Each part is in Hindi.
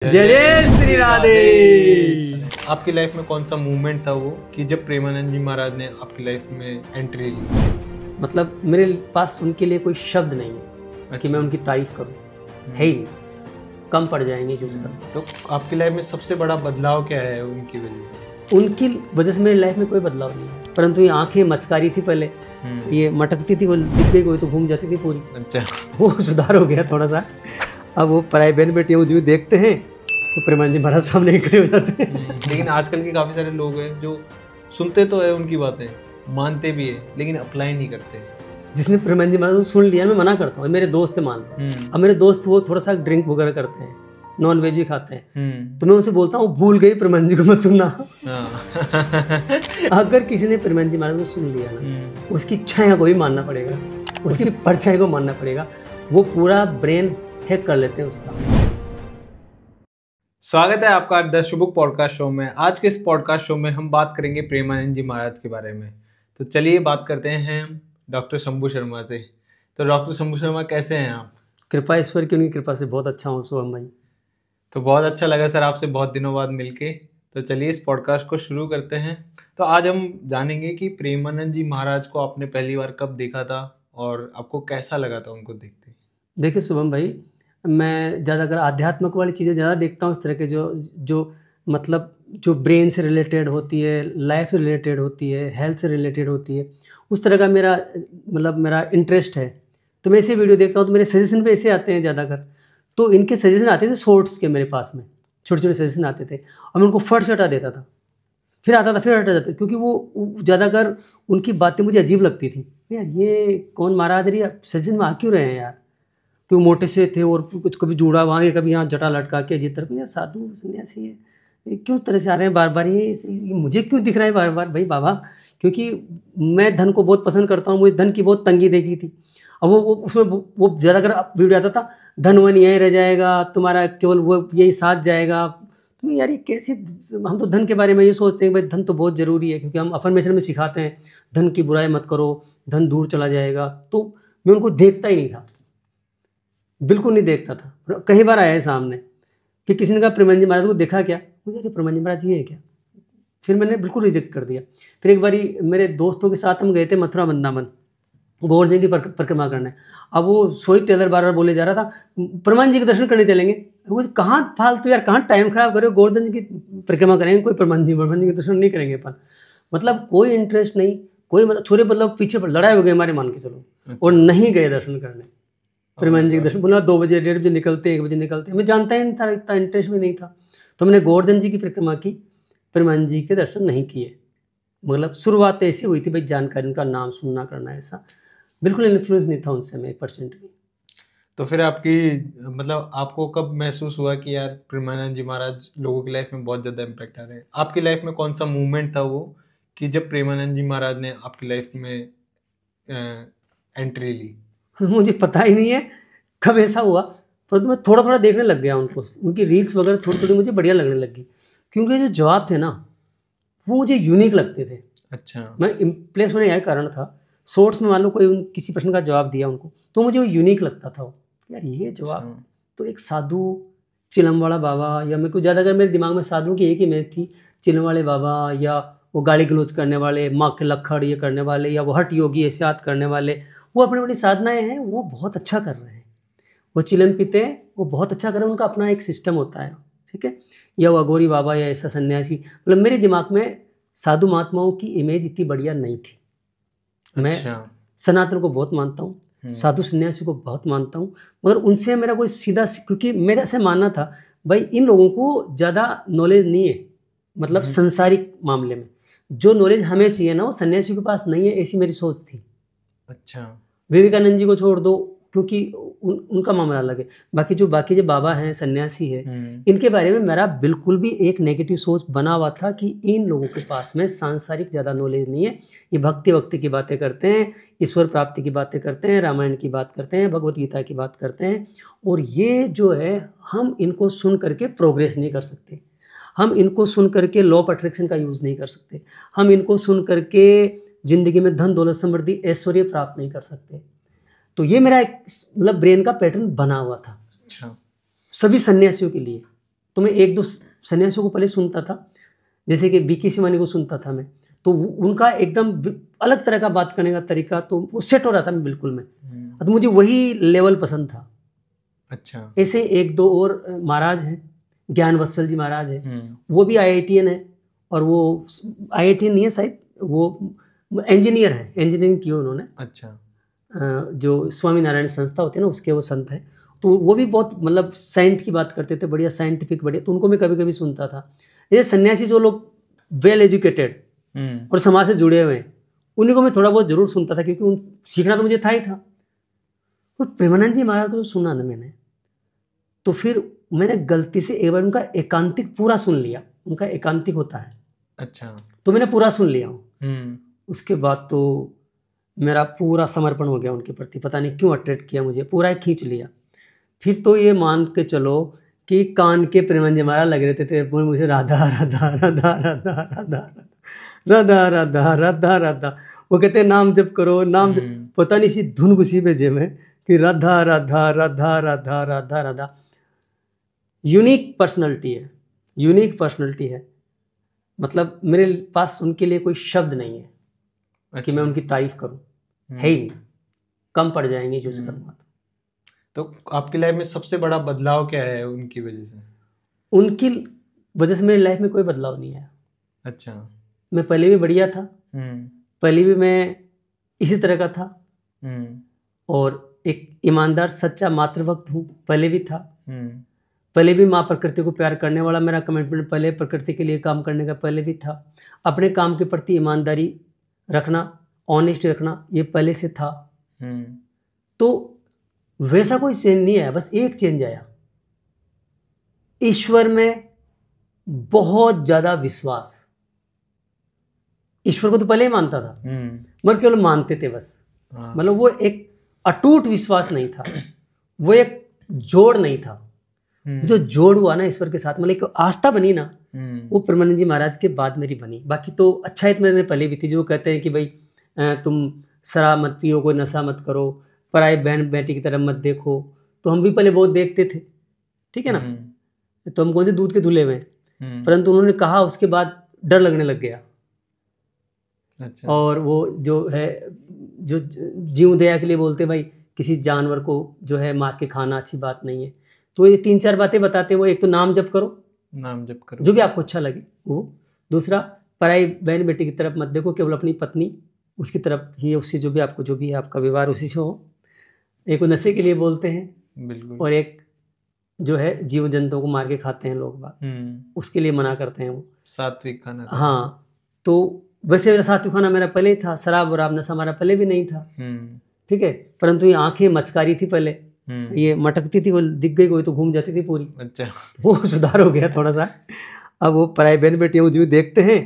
जय जय श्री राधे। आपकी लाइफ में कौन सा मूवमेंट था वो कि जब प्रेमानंद जी महाराज ने आपकी लाइफ में एंट्री ली? मतलब मेरे पास उनके लिए कोई शब्द नहीं है कि मैं उनकी तारीफ करूं, है ही नहीं, कम पड़ जाएंगे जो उसका। तो आपकी लाइफ में सबसे बड़ा बदलाव क्या है उनकी वजह से? उनकी वजह से मेरी लाइफ में कोई बदलाव नहीं है, परंतु ये आंखें मचकारी थी पहले, ये मटकती थी, वो दिख गई कोई तो घूम जाती थी पूरी। अच्छा, वो सुधार हो गया थोड़ा सा। अब वो पराई बहन बेटियाँ मुझे देखते हैं तो प्रेमानंद जी महाराज सामने ही खड़े हो जाते हैं। लेकिन आजकल के काफी सारे लोग हैं जो सुनते तो है उनकी बातें, मानते भी है, लेकिन अप्लाई नहीं करते। जिसने प्रेमानंद जी महाराज को सुन लिया, मैं मना करता हूँ, मेरे दोस्त है मान। अब मेरे दोस्त वो थोड़ा सा ड्रिंक वगैरह करते हैं, नॉन वेज भी खाते हैं, तो मैं उनसे बोलता हूँ भूल गई प्रेमानंद जी को मत सुनना। अगर किसी ने प्रेमानंद जी महाराज को सुन लिया ना, उसकी छाया को ही मानना पड़ेगा, उसकी परछाई को मानना पड़ेगा। वो पूरा ब्रेन हैक कर लेते हैं उसका। स्वागत है आपका द शुभुक पॉडकास्ट शो में। आज के इस पॉडकास्ट शो में हम बात करेंगे प्रेमानंद जी महाराज के बारे में। तो चलिए बात करते हैं डॉक्टर शंभू शर्मा से। तो डॉक्टर शंभू शर्मा कैसे हैं आप? कृपा ईश्वर की उनकी कृपा से बहुत अच्छा हूँ शुभम भाई। तो बहुत अच्छा लगा सर आपसे बहुत दिनों बाद मिलके। तो चलिए इस पॉडकास्ट को शुरू करते हैं। तो आज हम जानेंगे कि प्रेमानंद जी महाराज को आपने पहली बार कब देखा था और आपको कैसा लगा था उनको देखते? देखिए शुभम भाई, मैं ज़्यादातर आध्यात्मिक वाली चीज़ें ज़्यादा देखता हूँ, इस तरह के जो मतलब जो ब्रेन से रिलेटेड होती है, लाइफ से रिलेटेड होती है, हेल्थ से रिलेटेड होती है, उस तरह का मेरा इंटरेस्ट है। तो मैं ऐसे वीडियो देखता हूँ तो मेरे सजेशन पे ऐसे आते हैं ज़्यादातर। तो इनके सजेशन आते थे शॉर्ट्स के, मेरे पास में छोटे छोटे सजेशन आते थे और मैं उनको फट से हटा देता था, फिर आता था, फिर हटा जाता, क्योंकि वो ज़्यादातर उनकी बातें मुझे अजीब लगती थी। यार ये कौन महाराज रही, सजेशन में आ क्यों रहे हैं यार, क्यों मोटे से थे और कुछ कभी जूड़ा वहाँ, कभी यहाँ जटा लटका के अजीब तरह, यार साधु सन्यासी है, ये क्यों तरह से आ रहे हैं बार बार, ये मुझे क्यों दिख रहा है बार बार भाई बाबा? क्योंकि मैं धन को बहुत पसंद करता हूँ, मुझे धन की बहुत तंगी देखी थी। अब वो उसमें वो ज़्यादातर वीडियो आता था, धन वन यहीं रह जाएगा, तुम्हारा केवल वो यही साथ जाएगा। तो यार ये कैसे, हम तो धन के बारे में ये सोचते हैं भाई धन तो बहुत ज़रूरी है, क्योंकि हम अफर्मेशन में सिखाते हैं धन की बुराई मत करो, धन दूर चला जाएगा। तो मैं उनको देखता ही नहीं था, बिल्कुल नहीं देखता था। कई बार आया है सामने कि किसी ने कहा प्रेमानंद जी महाराज को देखा क्या, मुझे अरे प्रेमानंद जी महाराज ये है क्या, फिर मैंने बिल्कुल रिजेक्ट कर दिया। फिर एक बारी मेरे दोस्तों के साथ हम गए थे मथुरा वृंदावन गोवर्धन की परिक्रमा करने। अब वो सोई टेलर बार बार बोले जा रहा था प्रेमानंद जी के दर्शन करने चलेंगे। वो कहाँ फालतू यार, कहाँ टाइम खराब करो, गोवर्धन की परिक्रमा करेंगे, कोई प्रेमानंद जी के दर्शन नहीं करेंगे अपन। मतलब कोई इंटरेस्ट नहीं, कोई मतलब छोरे मतलब पीछे लड़ाई हो गई हमारे, मान के चलो, और नहीं गए दर्शन करने प्रेमानंद जी के दर्शन। बोला 2 बजे 1:30 बजे निकलते, 1 बजे निकलते, मैं जानता ही नहीं था, इतना इंटरेस्ट भी नहीं था। तो मैंने गोवर्धन जी की परिक्रमा की, प्रेमानंद जी के दर्शन नहीं किए। मतलब शुरुआत ऐसी हुई थी भाई, जानकारी उनका नाम सुनना करना, ऐसा बिल्कुल इन्फ्लुएंस नहीं था उनसे मैं 1% भी। तो फिर आपकी मतलब आपको कब महसूस हुआ कि यार प्रेमानंद जी महाराज लोगों की लाइफ में बहुत ज़्यादा इम्पैक्ट आ रहे हैं? आपकी लाइफ में कौन सा मूवमेंट था वो कि जब प्रेमानंद जी महाराज ने आपकी लाइफ में एंट्री ली? मुझे पता ही नहीं है कब ऐसा हुआ, परंतु मैं थोड़ा थोड़ा देखने लग गया उनको, उनकी रील्स वगैरह थोड़ी थोड़ी मुझे बढ़िया लगने लगी, क्योंकि जो जवाब थे ना वो मुझे यूनिक लगते थे। अच्छा, मैं इम्प्रेस होने का कारण था, शॉर्ट्स में मान लो कोई किसी प्रश्न का जवाब दिया उनको, तो मुझे वो यूनिक लगता था। यार ये जवाब तो एक साधु चिलमवाड़ा बाबा, या मेरे को ज़्यादा अगर मेरे दिमाग में साधु की एक इमेज थी, चिलमवाड़े बाबा, या वो गाली गलौज करने वाले, माँ के लखड़ ये करने वाले, या वो हठ योगी ऐसे याद करने वाले, वो अपनी अपनी साधनाएं हैं, वो बहुत अच्छा कर रहे हैं। वो चिलम पीते हैं, वो बहुत अच्छा कर रहे हैं, उनका अपना एक सिस्टम होता है, ठीक है। या वो अघोरी बाबा या ऐसा सन्यासी, मतलब मेरे दिमाग में साधु महात्माओं की इमेज इतनी बढ़िया नहीं थी। मैं सनातन को बहुत मानता हूँ, साधु सन्यासी को बहुत मानता हूँ, मगर उनसे मेरा कोई सीधा, क्योंकि मेरा से मानना था भाई इन लोगों को ज़्यादा नॉलेज नहीं है, मतलब संसारिक मामले में जो नॉलेज हमें चाहिए ना वो सन्यासी के पास नहीं है, ऐसी मेरी सोच थी। अच्छा, विवेकानंद जी को छोड़ दो, क्योंकि उनका मामला अलग है। बाकी जो बाबा हैं, सन्यासी है, इनके बारे में मेरा बिल्कुल भी एक नेगेटिव सोच बना हुआ था कि इन लोगों के पास में सांसारिक ज़्यादा नॉलेज नहीं है, ये भक्ति की बातें करते हैं, ईश्वर प्राप्ति की बातें करते हैं, रामायण की बात करते हैं, भगवत गीता की बात करते हैं, और ये जो है हम इनको सुन करके प्रोग्रेस नहीं कर सकते, हम इनको सुन करके लॉ ऑफ अट्रैक्शन का यूज़ नहीं कर सकते, हम इनको सुन करके ज़िंदगी में धन दौलत समृद्धि ऐश्वर्य प्राप्त नहीं कर सकते। तो ये मेरा एक मतलब ब्रेन का पैटर्न बना हुआ था। अच्छा, सभी सन्यासियों के लिए। तो मैं एक दो सन्यासियों को पहले सुनता था, जैसे कि बीके सिमानी को सुनता था मैं, तो उनका एकदम अलग तरह का बात करने का तरीका, तो वो सेट हो रहा था मैं बिल्कुल में, तो मुझे वही लेवल पसंद था। अच्छा। ऐसे एक दो और महाराज हैं, ज्ञान वत्सल जी महाराज है, वो भी IITian है, और वो IITian नहीं है शायद, वो इंजीनियर है, इंजीनियरिंग की उन्होंने। अच्छा। जो स्वामी नारायण संस्था होती है ना, उसके वो संत है, तो वो भी बहुत मतलब साइंस की बात करते थे, बढ़िया साइंटिफिक बढ़िया, तो उनको मैं कभी कभी सुनता था। ये सन्यासी जो लोग वेल एजुकेटेड और समाज से जुड़े हुए हैं, उन्हीं को मैं थोड़ा बहुत जरूर सुनता था, क्योंकि उन सीखना तो मुझे था ही था। तो प्रेमानंद जी महाराज को सुना ना मैंने, तो फिर मैंने गलती से एक बार उनका एकांतिक पूरा सुन लिया, उनका एकांतिक होता है। अच्छा। तो मैंने पूरा सुन लिया हूँ। उसके बाद तो मेरा पूरा समर्पण हो गया उनके प्रति, पता नहीं क्यों अट्रैक्ट किया मुझे, पूरा खींच लिया। फिर तो ये मान के चलो कि कान के प्रेमानंद जी महाराज लग रहे थे, मुझे राधा राधा राधा राधा राधा राधा राधा राधा राधा, वो कहते नाम जप करो, नाम पता नहीं सी धुन घुसी पे जे में कि राधा राधा राधा राधा राधा राधा। यूनिक पर्सनैलिटी है, यूनिक पर्सनैलिटी है, मतलब मेरे पास उनके लिए कोई शब्द नहीं है। अच्छा। कि मैं उनकी तारीफ करूं, है ही नहीं, कम पड़ जाएंगे यूज करूंगा तो आपकी लाइफ में सबसे बड़ा बदलाव क्या है उनकी वजह से? उनकी वजह से मेरी लाइफ में कोई बदलाव नहीं आया। अच्छा। मैं पहले भी बढ़िया था, पहले भी मैं इसी तरह का था, और एक ईमानदार सच्चा मातृभक्त हूँ, पहले भी था। पहले भी माँ प्रकृति को प्यार करने वाला, मेरा कमिटमेंट पहले प्रकृति के लिए काम करने का पहले भी था। अपने काम के प्रति ईमानदारी रखना, ऑनेस्ट रखना, ये पहले से था। तो वैसा कोई चेंज नहीं आया, बस एक चेंज आया, ईश्वर में बहुत ज्यादा विश्वास। ईश्वर को तो पहले ही मानता था, मगर केवल मानते थे बस, मतलब वो एक अटूट विश्वास नहीं था, वो एक जोड़ नहीं था। जो जोड़ हुआ ना ईश्वर के साथ, मतलब एक आस्था बनी ना, वो प्रेमानंद जी महाराज के बाद मेरी बनी। बाकी तो अच्छा तो मैंने पहले भी थी, जो कहते हैं कि भाई तुम शराब मत पियो, कोई नशा मत करो, पराई बहन बेटी की तरफ मत देखो, तो हम भी पहले बहुत देखते थे, ठीक है ना, तो हम कौन से दूध के धुले हुए, परंतु उन्होंने कहा उसके बाद डर लगने लग गया। अच्छा। और वो जो है, जो जीव दया के लिए बोलते भाई, किसी जानवर को जो है मार के खाना अच्छी बात नहीं है, तो ये 3-4 बातें बताते वो, एक तो नाम जप करो, नाम जप करो जो भी आपको अच्छा लगे वो, दूसरा पराई बहन बेटी की तरफ मत देखो, केवल अपनी पत्नी उसकी तरफ ही, उससे जो भी आपको जो भी है आपका व्यवहार उसी से हो। एक नशे के लिए बोलते हैं, बिल्कुल, और एक जो है जीव जंतुओं को मार के खाते हैं लोग बात, उसके लिए मना करते हैं वो, सात्विक खाना। हाँ, तो वैसे मेरा सात्विक खाना मेरा पहले ही था, शराब वराब नशा हमारा पहले भी नहीं था, ठीक है, परंतु ये आंखें मचकारी थी पहले, ये मटकती थी, वो दिख गई कोई तो घूम जाती थी पूरी। अच्छा। वो सुधार हो गया थोड़ा सा। अब वो पराई बहन बेटियों जो देखते हैं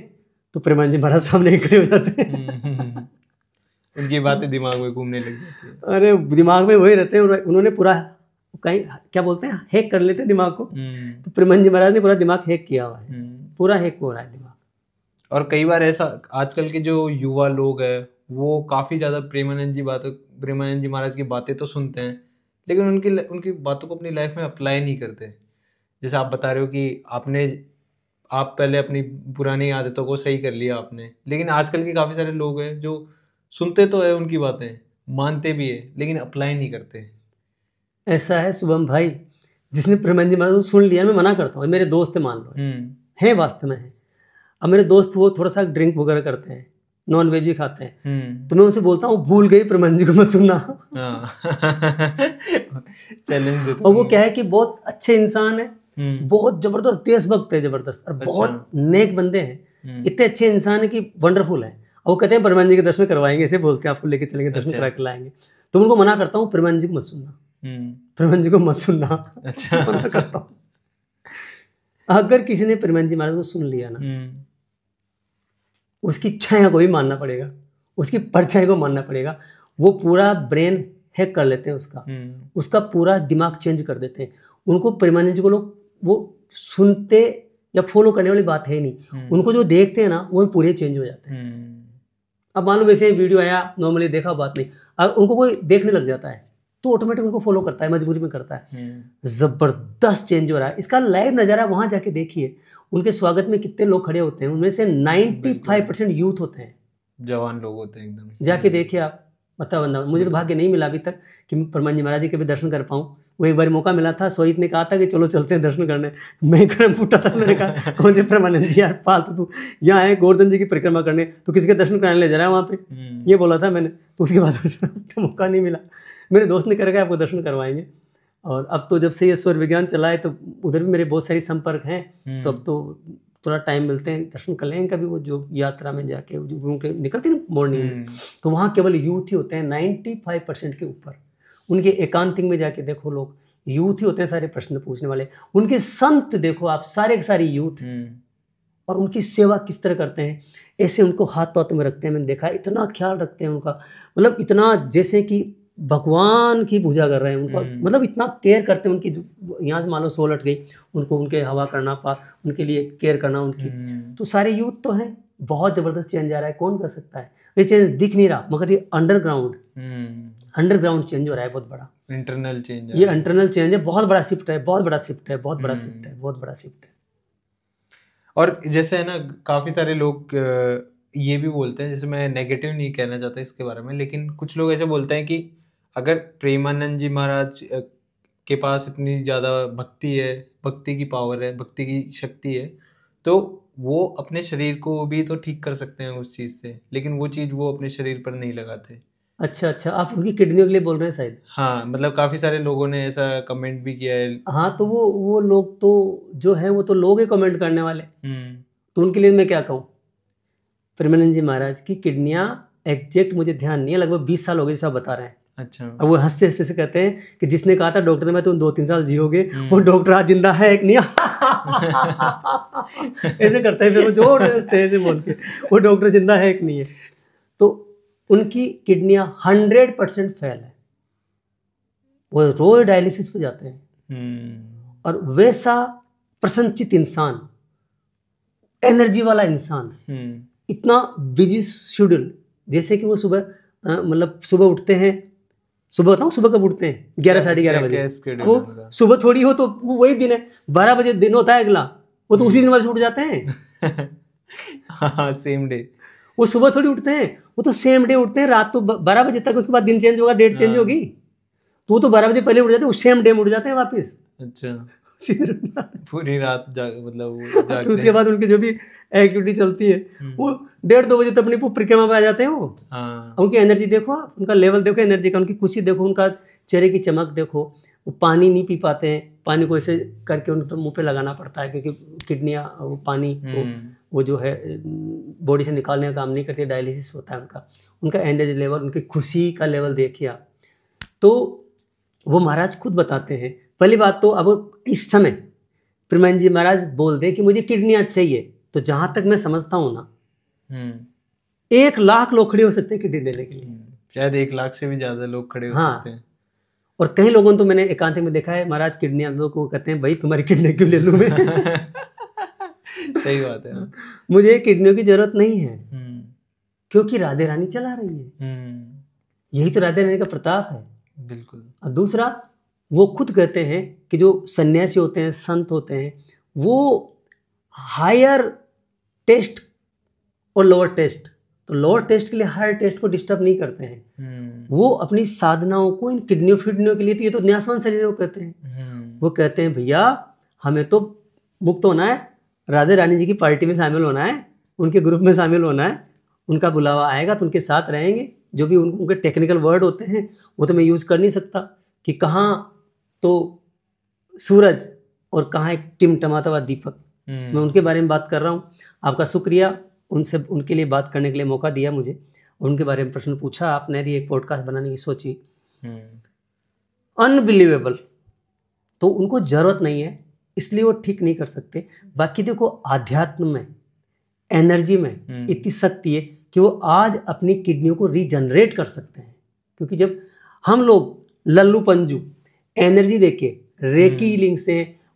तो प्रेमानंद जी महाराज सामने ही खड़े हो जाते हैं। उनकी बातें दिमाग में घूमने लग जाती है। अरे दिमाग में वही रहते हैं, उन्होंने पूरा कहीं क्या बोलते हैं, हैक कर लेते हैं दिमाग को, तो प्रेमानंद जी महाराज ने पूरा दिमाग हैक किया हुआ है, पूरा हैक हो रहा है दिमाग। और कई बार ऐसा, आजकल के जो युवा लोग हैं वो काफ़ी ज़्यादा प्रेमानंद जी महाराज की बातें तो सुनते हैं, लेकिन उनकी बातों को अपनी लाइफ में अप्लाई नहीं करते। जैसे आप बता रहे हो कि आप पहले अपनी पुरानी आदतों को सही कर लिया आपने, लेकिन आजकल के काफ़ी सारे लोग हैं जो सुनते तो है उनकी बातें, मानते भी है, लेकिन अप्लाई नहीं करते। ऐसा है शुभम भाई, जिसने प्रेमानंद जी महाराज को सुन लिया, मैं मना करता हूँ, मेरे दोस्त मान लो है, वास्तव में है। अब मेरे दोस्त वो थोड़ा सा ड्रिंक वगैरह करते हैं, नॉन वेज भी खाते हैं, तो मैं उनसे बोलता हूँ भूल गई प्रेमानंद जी को मत सुनना। चैलेंज। और वो क्या है कि बहुत अच्छे इंसान है, बहुत जबरदस्त देशभक्त है, जबरदस्त, और बहुत नेक बंदे हैं, इतने अच्छे इंसान है कि वंडरफुल है। और वो कहते हैं प्रेमानंद जी के दर्शन करवाएंगे, ऐसे बोलते हैं, आपको लेके चलेंगे, दर्शन करा के लाएंगे। तो उनको मना करता हूँ, प्रेमानंद जी को मत सुनना, प्रेमानंद जी को मत सुनना। अच्छा। मना करता हूँ। अगर किसी ने प्रेमानंद जी महाराज को सुन लिया ना, उसकी छाया को ही मानना पड़ेगा, उसकी परछाई को मानना पड़ेगा। वो पूरा ब्रेन हैक कर लेते हैं उसका पूरा दिमाग चेंज कर देते हैं। उनको प्रेमानंद जी को लोग वो सुनते या फॉलो करने वाली बात है नहीं, उनको जो देखते हैं ना वो पूरे चेंज हो जाते हैं। अब मान लो वैसे वीडियो आया, नॉर्मली देखा, बात नहीं, अगर उनको कोई देखने लग जाता है तो ऑटोमेटिक उनको फॉलो करता है, मजबूरी में करता है। जबरदस्त चेंज हो रहा है। इसका लाइव नज़ारा वहाँ जाके देखिए, उनके स्वागत में कितने लोग खड़े होते हैं, उनमें से 95% यूथ होते हैं, जवान लोग होते हैं एकदम। जाके देखिए आप, बता बंदा। मुझे तो भाग्य नहीं मिला अभी तक कि मैं परमान जी महाराज जी के भी दर्शन कर पाऊँ। वो एक बार मौका मिला था, सोहित ने कहा था कि चलो चलते हैं दर्शन करने, मैं गर्म फूटा था। मैंने कहा कौन से परमानंद जी यार, फालतू तू यहाँ है गोवर्धन जी की परिक्रमा करने, तो किसी के दर्शन कराने ले जा रहा है वहाँ पे, ये बोला था मैंने। तो उसके बाद तो मौका नहीं मिला। मेरे दोस्त ने करके आपको दर्शन करवाएंगे। और अब तो जब से ये स्वर विज्ञान चला है तो उधर भी मेरे बहुत सारे संपर्क हैं, तो अब तो थोड़ा टाइम मिलते हैं, दर्शन कर लेंगे कभी। वो जो यात्रा में जाके जो उनके निकलते हैं मॉर्निंग में, तो वहाँ केवल यूथ ही होते हैं 95% के ऊपर। उनके एकांतिक में जाके देखो, लोग यूथ ही होते हैं सारे प्रश्न पूछने वाले। उनके संत देखो आप, सारे के सारे यूथ, और उनकी सेवा किस तरह करते हैं, ऐसे उनको हाथ तो में रखते हैं। मैंने देखा इतना ख्याल रखते हैं उनका, मतलब इतना जैसे कि भगवान की पूजा कर रहे हैं उनको, मतलब इतना केयर करते हैं उनकी। यहाँ से मान लो सोल हट गई, उनको उनके हवा करना, उनके लिए केयर करना उनकी। तो सारे यूथ तो हैं। बहुत ज़बरदस्त चेंज आ रहा है, कौन कर सकता है? ये चेंज दिख नहीं रहा, मगर ये अंडरग्राउंड चेंज हो रहा है, बहुत बड़ा इंटरनल चेंज। ये इंटरनल चेंज है, बहुत बड़ा शिफ्ट है, बहुत बड़ा शिफ्ट है, बहुत बड़ा शिफ्ट है, बहुत बड़ा शिफ्ट है। और जैसे है ना, काफ़ी सारे लोग ये भी बोलते हैं, जैसे मैं नेगेटिव नहीं कहना चाहता इसके बारे में, लेकिन कुछ लोग ऐसे बोलते हैं कि अगर प्रेमानंद जी महाराज के पास इतनी ज़्यादा भक्ति है, भक्ति की पावर है, भक्ति की शक्ति है, तो वो अपने शरीर को भी तो ठीक कर सकते हैं उस चीज़ से, लेकिन वो चीज़ वो अपने शरीर पर नहीं लगाते। अच्छा, आप उनकी किडनियों के लिए बोल रहे हैं शायद? हाँ, मतलब काफ़ी सारे लोगों ने ऐसा कमेंट भी किया है। हाँ, तो वो लोग तो जो है, वो तो लोग ही कमेंट करने वाले। तो उनके लिए मैं क्या कहूँ? प्रेमानंद जी महाराज की किडनियाँ एग्जैक्ट मुझे ध्यान नहीं है, लगभग 20 साल हो गए जैसा बता रहे हैं। अच्छा। और वो हंसते हंसते से कहते हैं कि जिसने कहा था डॉक्टर मैं तुम 2-3 साल जियोगे, वो डॉक्टर आज जिंदा है एक नहीं। ऐसे करते हैं, फिर वो जोर हंसते हैं ऐसे बोल के, वो डॉक्टर जिंदा है एक नहीं है। तो उनकी किडनियां 100% फेल है, वो रोज डायलिसिस पे जाते हैं। और वैसा प्रसन्नचित इंसान, एनर्जी वाला इंसान, इतना बिजी शेड्यूल, जैसे कि वो सुबह मतलब सुबह उठते हैं, सुबह बताऊँ सुबह कब उठते हैं? 11-11:30 बजे। वो सुबह थोड़ी हो तो वो वही दिन है, 12 बजे दिन होता है अगला, वो तो उसी दिन बजे उठ जाते हैं। हाँ, सेम डे। वो सुबह थोड़ी उठते हैं, वो तो सेम डे उठते हैं, रात तो 12 बजे तक, उसके बाद दिन चेंज होगा, डेट चेंज होगी, तो वो तो 12 बजे पहले उठ जाते हैं, उस सेम डे में उठ जाते हैं वापस। अच्छा, पूरी रात मतलब फिर उसके बाद उनकी जो भी एक्टिविटी चलती है, वो 1:30-2 बजे तक अपनी परिक्रमा में आ जाते हैं वो। हाँ। उनकी एनर्जी देखो, उनका लेवल देखो एनर्जी का, उनकी खुशी देखो, उनका चेहरे की चमक देखो। वो पानी नहीं पी पाते हैं, पानी को ऐसे करके उनको मुंह पे लगाना पड़ता है, क्योंकि किडनियाँ वो पानी को वो जो है बॉडी से निकालने का काम नहीं करती, डायलिसिस होता है उनका। उनका एनर्जी लेवल, उनकी खुशी का लेवल देखिए आप। तो वो महाराज खुद बताते हैं। पहली बात तो अब इस समय प्रेमानंद जी महाराज बोल दे कि मुझे किडनियाँ चाहिए, तो जहाँ तक मैं समझता हूँ ना, 1 लाख लोग खड़े हो सकते हैं किडनी देने के लिए, शायद 1 लाख से भी ज़्यादा लोग खड़े हो सकते हैं। और कई लोगों तो मैंने एकांत में देखा है, महाराज किडनी हम लोग को कहते हैं भाई तुम्हारी किडनी क्यों ले लूँ मैं। सही बात है। मुझे किडनियों की जरूरत नहीं है, क्योंकि राधे रानी चला रही है। यही तो राधे रानी का प्रताप है। बिल्कुल। और दूसरा, वो खुद कहते हैं कि जो सन्यासी होते हैं, संत होते हैं, वो हायर टेस्ट और लोअर टेस्ट, तो लोअर टेस्ट के लिए हायर टेस्ट को डिस्टर्ब नहीं करते हैं। वो अपनी साधनाओं को इन किडनियों फिडनियों के लिए, तो ये तो न्यासवान शरीर को कहते हैं। वो कहते हैं भैया हमें तो मुक्त होना है, राधे रानी जी की पार्टी में शामिल होना है, उनके ग्रुप में शामिल होना है, उनका बुलावा आएगा तो उनके साथ रहेंगे। जो भी उनके टेक्निकल वर्ड होते हैं वो तो मैं यूज़ कर नहीं सकता, कि कहाँ तो सूरज और कहाँ एक टिमटमाता हुआ दीपक, मैं उनके बारे में बात कर रहा हूँ। आपका शुक्रिया उनसे, उनके लिए बात करने के लिए मौका दिया मुझे, उनके बारे में प्रश्न पूछा आपने, भी एक पॉडकास्ट बनाने की सोची। अनबिलीवेबल। तो उनको ज़रूरत नहीं है, इसलिए वो ठीक नहीं कर सकते। बाकी देखो, आध्यात्म में, एनर्जी में इतनी शक्ति है कि वो आज अपनी किडनियों को रीजनरेट कर सकते हैं। क्योंकि जब हम लोग लल्लू पंजू एनर्जी देके रेकी लिंक से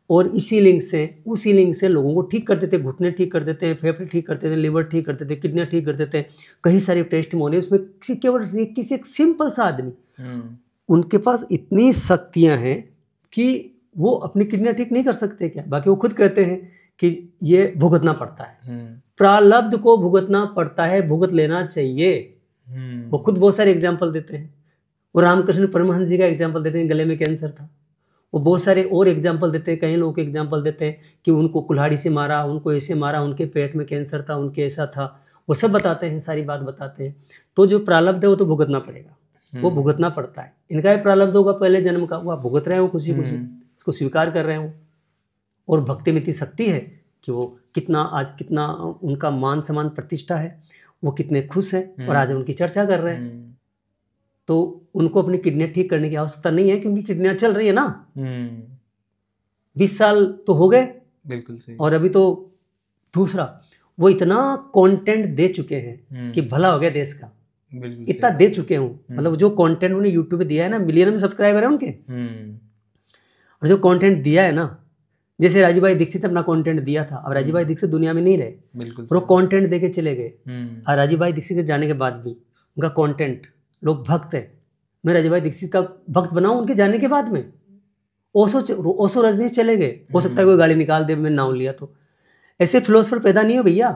और इसी लिंक से उसी लिंक से लोगों को ठीक कर देते, घुटने ठीक कर देते हैं, फेफड़े ठीक करते थे, लिवर ठीक करते थे, किडनियाँ ठीक कर देते हैं। कई सारे टेस्टिमोनी उसमें, केवल रेकी से एक सिंपल सा आदमी उनके पास इतनी शक्तियां हैं कि वो अपनी किडनियां ठीक नहीं कर सकते क्या? बाकी वो खुद कहते हैं कि ये भुगतना पड़ता है, प्रारब्ध को भुगतना पड़ता है, भुगत लेना चाहिए। वो खुद बहुत सारे एग्जाम्पल देते हैं। वो रामकृष्ण परमहंस जी का एग्जाम्पल देते हैं, गले में कैंसर था। वो बहुत सारे और एग्जाम्पल देते हैं, कई लोगों के एग्जाम्पल देते हैं कि उनको कुल्हाड़ी से मारा, उनको ऐसे मारा, उनके पेट में कैंसर था, उनके ऐसा था। वो सब बताते हैं, सारी बात बताते हैं। तो जो प्रारब्ध है वो तो भुगतना पड़ेगा, वो भुगतना पड़ता है। इनका ही प्रारब्ध होगा पहले जन्म का, वो आप भुगत रहे हो खुशी खुशी, उसको स्वीकार कर रहे हो। और भक्ति में इतनी शक्ति है कि वो कितना उनका मान सम्मान प्रतिष्ठा है, वो कितने खुश हैं और आज उनकी चर्चा कर रहे हैं। तो उनको अपनी किडनियां ठीक करने की आवश्यकता नहीं है, क्योंकि किडनियां चल रही है ना। 20 साल तो हो गए, बिल्कुल सही। और अभी तो दूसरा वो इतना कंटेंट दे चुके हैं कि भला हो गया देश का, इतना दे चुके हूँ। मतलब जो कंटेंट उन्हें यूट्यूब पे दिया है ना, मिलियन में सब्सक्राइबर है उनके, और जो कंटेंट दिया है ना, जैसे राजीव भाई दीक्षित अपना कंटेंट दिया था, अब राजीव भाई दीक्षित दुनिया में नहीं रहे, बिल्कुल, वो कंटेंट देके चले गए। और राजीव भाई दीक्षित के जाने के बाद भी उनका कंटेंट, लोग भक्त है, मैं राजीव भाई दीक्षित का भक्त बनाऊं उनके जाने के बाद में। ओशो रजनीश चले गए, हो सकता है कोई गाली निकाल दे, मैं नाम लिया तो। ऐसे फिलोसफर पैदा नहीं हो भैया।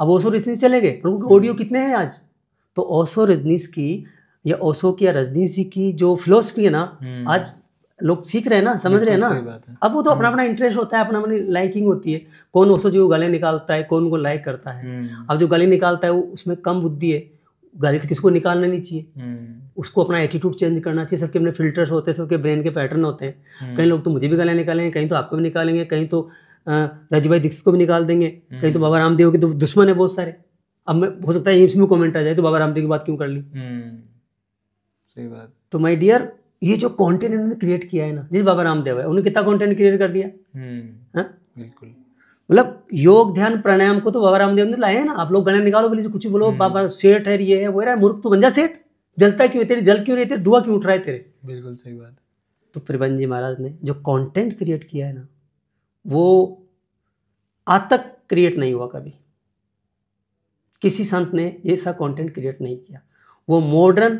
अब ओशो रजनीश चले गए, पर उनके ऑडियो कितने हैं आज। तो ओशो रजनीश की या ओशो की या रजनीश जी की जो फिलोसफी है ना, आज लोग सीख रहे हैं ना, समझ रहे हैं ना। अब वो तो अपना अपना इंटरेस्ट होता है, अपना अपनी लाइकिंग होती है। कौन ओशो जी को गाली निकालता है, कौन को लाइक करता है। अब जो गाली निकालता है वो उसमें कम बुद्धि है, गाली तो किसको निकालना नहीं चाहिए, उसको अपना एटीट्यूड चेंज करना चाहिए। सबके अपने फिल्टर्स होते हैं, सबके ब्रेन के पैटर्न होते हैं। कई लोग तो मुझे भी गालियाँ निकालेंगे, कहीं तो आपको भी निकालेंगे, कहीं तो राजीव भाई दीक्षित को भी निकाल देंगे, कहीं तो बाबा रामदेव के तो दुश्मन है बहुत सारे। अब मैं हो सकता है इसमें कमेंट आ जाए तो बाबा रामदेव की बात क्यों कर ली। सही बात। तो माय डियर, ये जो कंटेंट इन्होंने क्रिएट किया है ना, जैसे बाबा रामदेव है, उन्होंने कितना कंटेंट क्रिएट कर दिया। बिल्कुल। मतलब योग ध्यान प्राणायाम को तो बाबा रामदेव ने लाए हैं ना। आप लोग गाने निकालो, बोले कुछ भी बोलो, बाबा सेठ है, ये है वो है, मूर्ख तो बन जा सेठ। जलता क्यों है तेरी, जल क्यों नहीं तेरे, धुआं क्यों उठ रहा है तेरे। बिल्कुल सही बात। तो प्रिबंध जी महाराज ने जो कंटेंट क्रिएट किया है ना, वो आज तक क्रिएट नहीं हुआ कभी। किसी संत ने ऐसा कंटेंट क्रिएट नहीं किया। वो मॉडर्न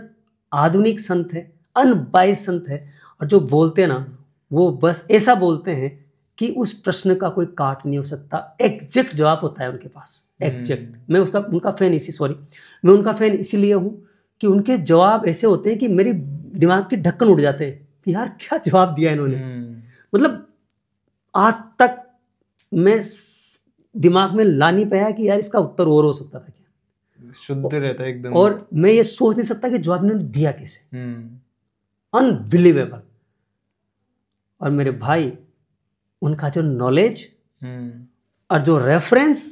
आधुनिक संत है, अनबाइस संत है, और जो बोलते हैं ना वो बस ऐसा बोलते हैं कि उस प्रश्न का कोई काट नहीं हो सकता, एग्जैक्ट जवाब होता है उनके पास, एग्जैक्ट। मैं उनका फैन इसीलिए हूँ कि उनके जवाब ऐसे होते हैं कि मेरे दिमाग के ढक्कन उड़ जाते हैं कि यार क्या जवाब दिया इन्होंने। मतलब आज तक मैं दिमाग में ला नहीं पाया कि यार इसका उत्तर और हो सकता था क्या। शुद्ध रहता है एकदम, और मैं ये सोच नहीं सकता कि जवाब इन्होंने दिया कैसे। अनबिलीवेबल। और मेरे भाई, उनका जो नॉलेज और जो रेफरेंस,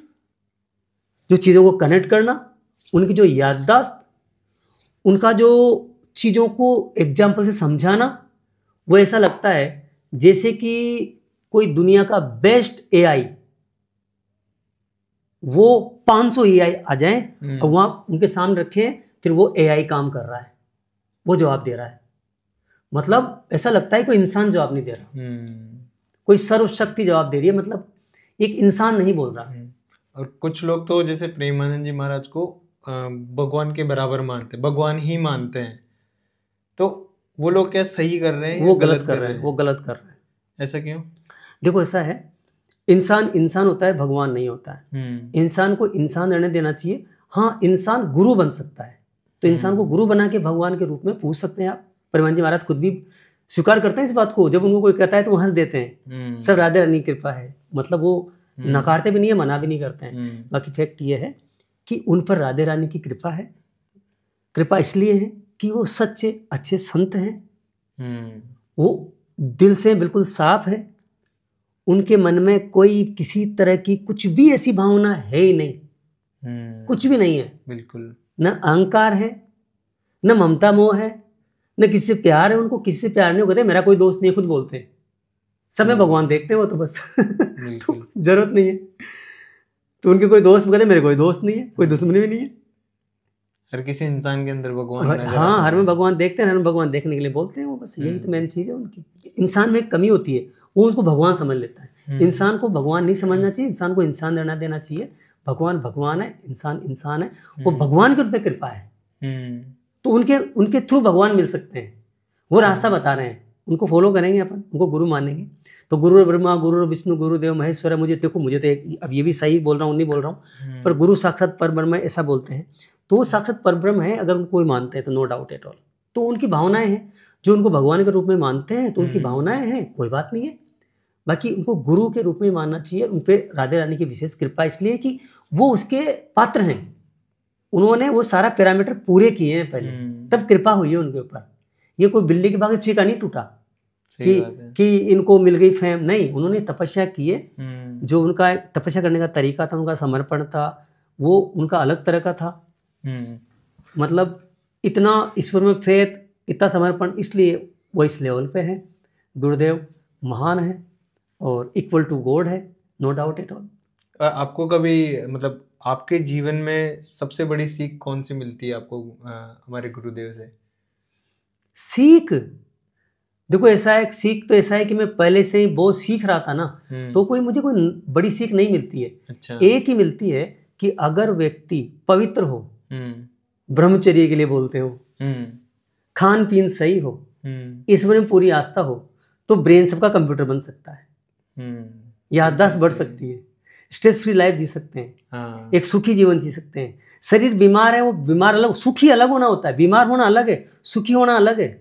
जो चीज़ों को कनेक्ट करना, उनकी जो याददाश्त, उनका जो चीज़ों को एग्जाम्पल से समझाना, वो ऐसा लगता है जैसे कि कोई दुनिया का बेस्ट एआई, वो 500 एआई आ जाएं और वहाँ उनके सामने रखें, फिर वो एआई काम कर रहा है, वो जवाब दे रहा है। मतलब ऐसा लगता है कोई इंसान जवाब नहीं दे रहा, कोई सर्वशक्ति जवाब दे रही है। मतलब एक इंसान नहीं बोल रहा। और कुछ लोग तो जैसे प्रेमानंद जी महाराज को भगवान के बराबर मानते, भगवान ही मानते हैं। तो वो लोग क्या सही कर रहे हैं, वो गलत कर रहे हैं? वो गलत कर रहे हैं। ऐसा क्यों? देखो ऐसा है, इंसान होता है, भगवान नहीं होता है। इंसान को इंसान रहने देना चाहिए। हाँ, इंसान गुरु बन सकता है, तो इंसान को गुरु बना के भगवान के रूप में पूछ सकते हैं आप। प्रेमानंद जी महाराज खुद भी स्वीकार करते हैं इस बात को। जब उनको कोई कहता है तो वो हंस देते हैं, सब राधे रानी की कृपा है। मतलब वो नकारते भी नहीं है, मना भी नहीं करते हैं। बाकी फैक्ट ये है कि उन पर राधे रानी की कृपा है। कृपा इसलिए है कि वो सच्चे अच्छे संत हैं, वो दिल से बिल्कुल साफ है, उनके मन में कोई किसी तरह की कुछ भी ऐसी भावना है ही नहीं, कुछ भी नहीं है। बिल्कुल। न अहंकार है, न ममता मोह है, न किसी से प्यार है। उनको किसी से प्यार नहीं, कहते मेरा कोई दोस्त नहीं है, खुद बोलते हैं। सब में भगवान देखते हैं वो तो बस तो जरूरत नहीं है। तो उनके कोई दोस्त कहते मेरे कोई दोस्त नहीं है, कोई दुश्मनी भी नहीं है। हर किसी इंसान के अंदर भगवान, हाँ, हर में भगवान देखते हैं, हर में भगवान देखने के लिए बोलते हैं वो बस। यही तो मेन चीज़ है उनकी। इंसान में एक कमी होती है, वो उसको भगवान समझ लेता है। इंसान को भगवान नहीं समझना चाहिए, इंसान को इंसान रहना देना चाहिए। भगवान भगवान है, इंसान इंसान है, वो भगवान के रूप में कृपा है। तो उनके थ्रू भगवान मिल सकते हैं। वो रास्ता बता रहे हैं, उनको फॉलो करेंगे अपन, उनको गुरु मानेंगे। तो गुरु ब्रह्मा गुरु विष्णु गुरुदेव महेश्वर है। मुझे देखो, मुझे तो अब ये भी सही बोल रहा हूँ नहीं बोल रहा हूँ, पर गुरु साक्षात परब्रह्म है ऐसा बोलते हैं। तो वो साक्षात परब्रह्म है अगर उनको कोई मानते हैं तो, नो डाउट एट ऑल। तो उनकी भावनाएं हैं, जो उनको भगवान के रूप में मानते हैं तो उनकी भावनाएं हैं, कोई बात नहीं है। बाकी उनको गुरु के रूप में मानना चाहिए। उन पर राधे रानी की विशेष कृपा इसलिए कि वो उसके पात्र हैं, उन्होंने वो सारा पैरामीटर पूरे किए हैं पहले, तब कृपा हुई है उनके ऊपर। ये कोई बिल्ली के बाग से छीका नहीं टूटा कि इनको मिल गई फेम, नहीं, उन्होंने तपस्या की है। जो उनका तपस्या करने का तरीका था, उनका समर्पण था, वो उनका अलग तरह का था। मतलब इतना ईश्वर में फेथ, इतना समर्पण, इसलिए वो इस लेवल पे है। गुरुदेव महान है और इक्वल टू गॉड है, नो डाउट एट ऑल। आपको कभी मतलब आपके जीवन में सबसे बड़ी सीख कौन सी मिलती है आपको हमारे गुरुदेव से? सीख देखो, ऐसा है, सीख तो ऐसा है कि मैं पहले से ही बहुत सीख रहा था ना, तो मुझे कोई बड़ी सीख नहीं मिलती है। अच्छा। एक ही मिलती है कि अगर व्यक्ति पवित्र हो, ब्रह्मचर्य के लिए बोलते हो, खान पीन सही हो, ईश्वर में पूरी आस्था हो, तो ब्रेन सबका कंप्यूटर बन सकता है, याददाश्त बढ़ सकती है, स्ट्रेस फ्री लाइफ जी सकते हैं। हाँ। एक सुखी जीवन जी सकते हैं। शरीर बीमार है, वो बीमार अलग, सुखी अलग होना होता है, बीमार होना अलग है, सुखी होना अलग है।